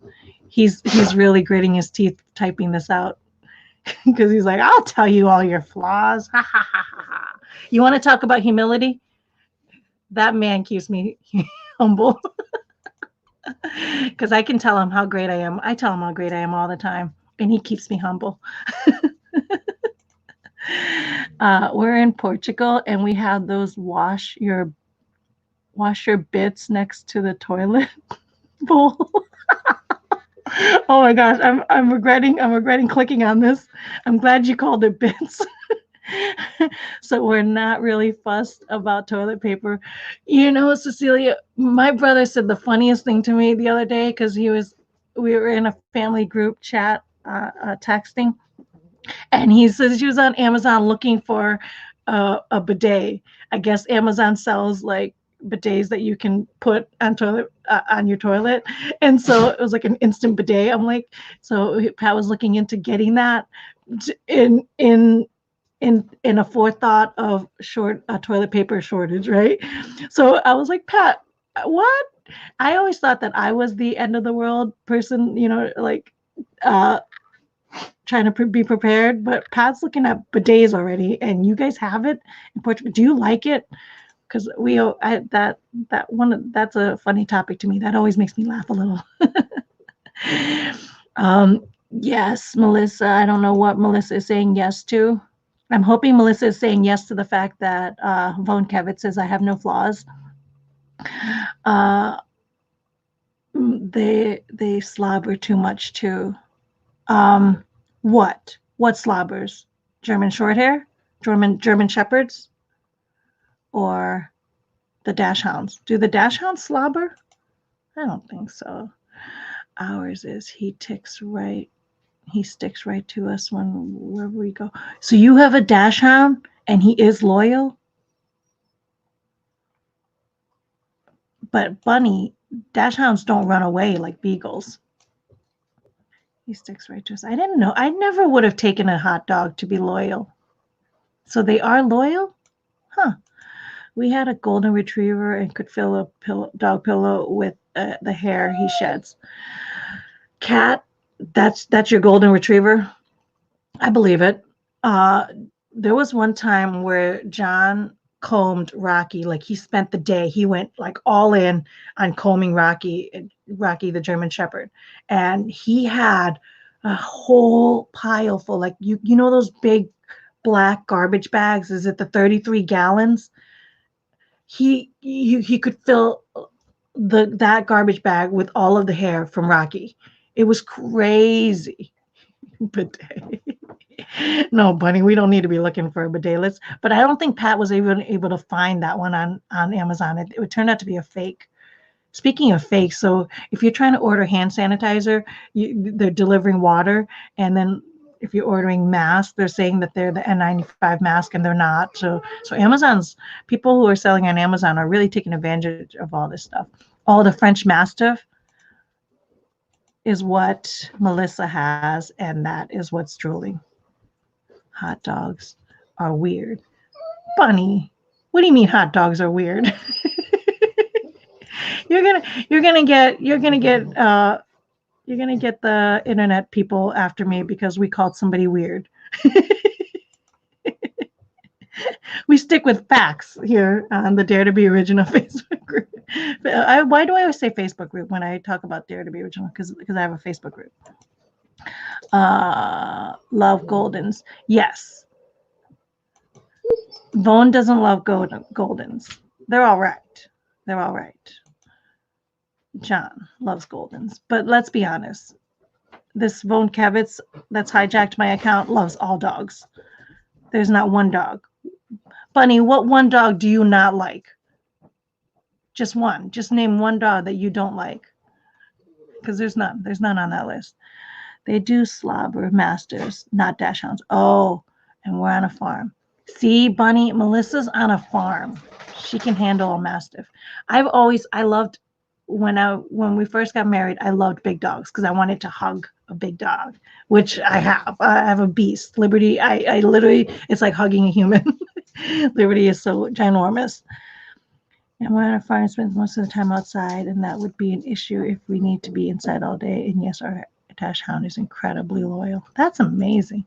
He's really gritting his teeth typing this out because he's like, I'll tell you all your flaws. Ha ha ha ha. You want to talk about humility? That man keeps me humble because I can tell him how great I am. I tell him how great I am all the time, and he keeps me humble. We're in Portugal, and we have those wash your bits next to the toilet bowl. Oh my gosh, I'm regretting clicking on this. I'm glad you called it bits. So we're not really fussed about toilet paper. You know, Cecilia, my brother said the funniest thing to me the other day because we were in a family group chat texting, and he says he was on Amazon looking for a bidet. I guess Amazon sells like bidets that you can put on your toilet, and so it was like an instant bidet. I'm like, so Pat was looking into getting that in a forethought of toilet paper shortage, right? So I was like, Pat, what? I always thought that I was the end of the world person, you know, like trying to be prepared. But Pat's looking at bidets already, and you guys have it in Portugal. Do you like it? Because that's a funny topic to me. That always makes me laugh a little. Yes, Melissa. I don't know what Melissa is saying yes to. I'm hoping Melissa is saying yes to the fact that Vone Kevitz says I have no flaws. They slobber too much too. What slobbers? German Shorthair? German Shepherds? Or the dachshunds? Do the dachshunds slobber? I don't think so. Ours is he sticks right to us wherever we go. So you have a dachshund and he is loyal? But Bunny, dachshunds don't run away like beagles. He sticks right to us. I didn't know. I never would have taken a hot dog to be loyal. So they are loyal? Huh. We had a golden retriever and could fill a dog pillow with the hair he sheds. Cat, that's your golden retriever? I believe it. There was one time where John combed Rocky. Like he spent the day. He went like all in on combing Rocky the German Shepherd, and he had a whole pile full. Like you know those big black garbage bags? Is it the 33 gallons? He could fill that garbage bag with all of the hair from Rocky. It was crazy. Bidet. No, Bunny, we don't need to be looking for a bidet. But I don't think Pat was even able to find that one on Amazon. It turned out to be a fake. Speaking of fake, so if you're trying to order hand sanitizer, they're delivering water, and then if you're ordering masks, they're saying that they're the N95 mask, and they're not. So Amazon's people who are selling on Amazon are really taking advantage of all this stuff. All the French Mastiff is what Melissa has, and that is what's drooling. Hot dogs are weird. Bunny, what do you mean hot dogs are weird? you're gonna get the internet people after me because we called somebody weird. We stick with facts here on the Dare to Be Original Facebook group. Why do I always say Facebook group when I talk about Dare to Be Original? Because I have a Facebook group. Love Goldens. Yes. Vone doesn't love Goldens. They're all right. They're all right. John loves Goldens. But let's be honest. This Vone Kevitz that's hijacked my account loves all dogs. There's not one dog. Bunny, what one dog do you not like? Just one. Just name one dog that you don't like. Because there's none. There's none on that list. They do slobber masters, not dachshunds. Oh, and we're on a farm. See, Bunny, Melissa's on a farm. She can handle a mastiff. I loved when we first got married, I loved big dogs because I wanted to hug a big dog, which I have. I have a beast. Liberty, I literally, it's like hugging a human. Liberty is so ginormous. And we're on a farm, spends most of the time outside, and that would be an issue if we need to be inside all day. And yes, our dachshund is incredibly loyal. That's amazing.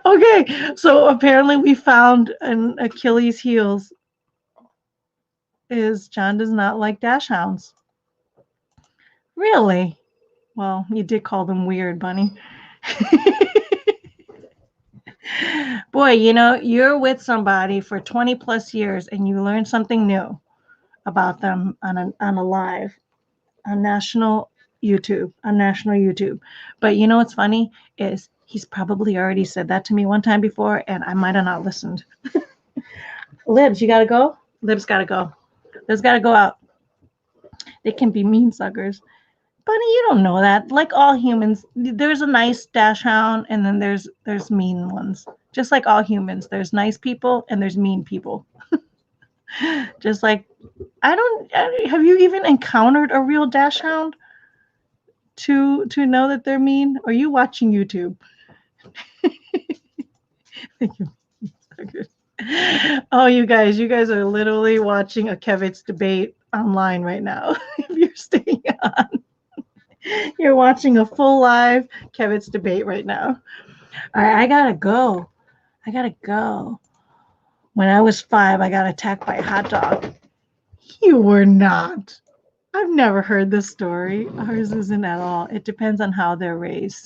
Okay, so apparently we found an Achilles heels is John does not like dachshunds. Really? Well, you did call them weird, Bunny. Boy, you know, you're with somebody for 20 plus years and you learn something new about them on a live, on national YouTube. But you know what's funny is he's probably already said that to me one time before and I might have not listened. Libs, you gotta go? Libs gotta go. Libs gotta go out. They can be mean suckers. Bunny, you don't know that. Like all humans, there's a nice dachshund and then there's mean ones. Just like all humans, there's nice people and there's mean people. Just like, have you even encountered a real dachshund to know that they're mean? Or are you watching YouTube? Thank you. Oh, you guys are literally watching a Kevitz debate online right now. If you're staying on. You're watching a full live Kevitz debate right now. All right, I gotta go. When I was 5, I got attacked by a hot dog. You were not. I've never heard this story. Ours isn't at all. It depends on how they're raised.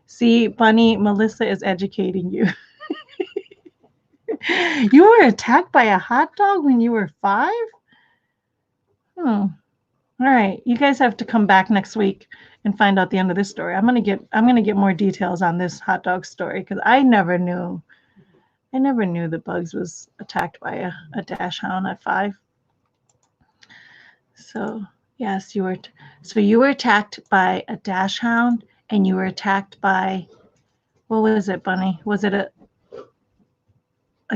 See, Bunny, Melissa is educating you. You were attacked by a hot dog when you were 5? All right, you guys have to come back next week and find out the end of this story. I'm gonna get more details on this hot dog story because I never knew that Bugs was attacked by a dachshund at 5. So yes, you were attacked by a dachshund and you were attacked by, what was it, Bunny? Was it a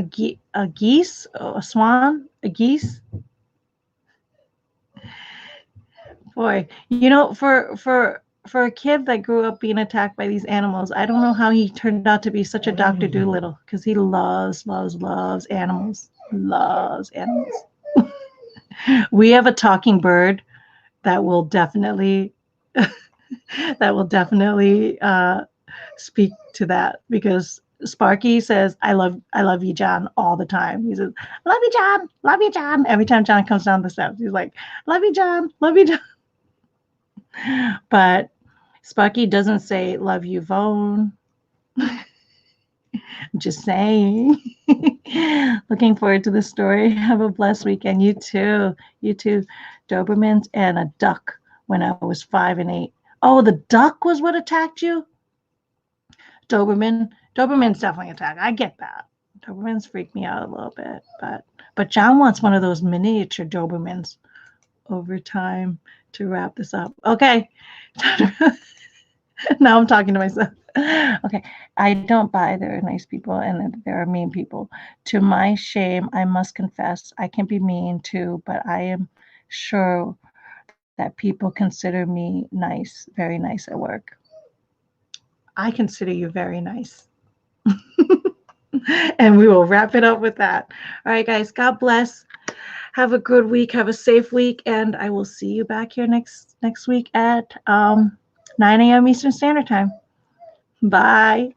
geese, a swan, a geese? Boy, you know, for a kid that grew up being attacked by these animals, I don't know how he turned out to be such a Dr. Dolittle because he loves animals. Loves animals. We have a talking bird that will definitely speak to that because Sparky says, I love you, John, all the time. He says, love you, John. Every time John comes down the steps, he's like, love you, John. But Sparky doesn't say, love you, Vone. I'm just saying. Looking forward to the story. Have a blessed weekend. You too. Dobermans and a duck when I was 5 and 8. Oh, the duck was what attacked you? Dobermans definitely attack. I get that. Dobermans freak me out a little bit, but John wants one of those miniature Dobermans over time to wrap this up. Okay. Now I'm talking to myself. Okay. I don't buy there are nice people and there are mean people. To my shame, I must confess, I can be mean too, but I am sure that people consider me nice, very nice at work. I consider you very nice. And we will wrap it up with that. All right, guys. God bless. Have a good week. Have a safe week. And I will see you back here next week at 9 a.m. Eastern Standard Time. Bye.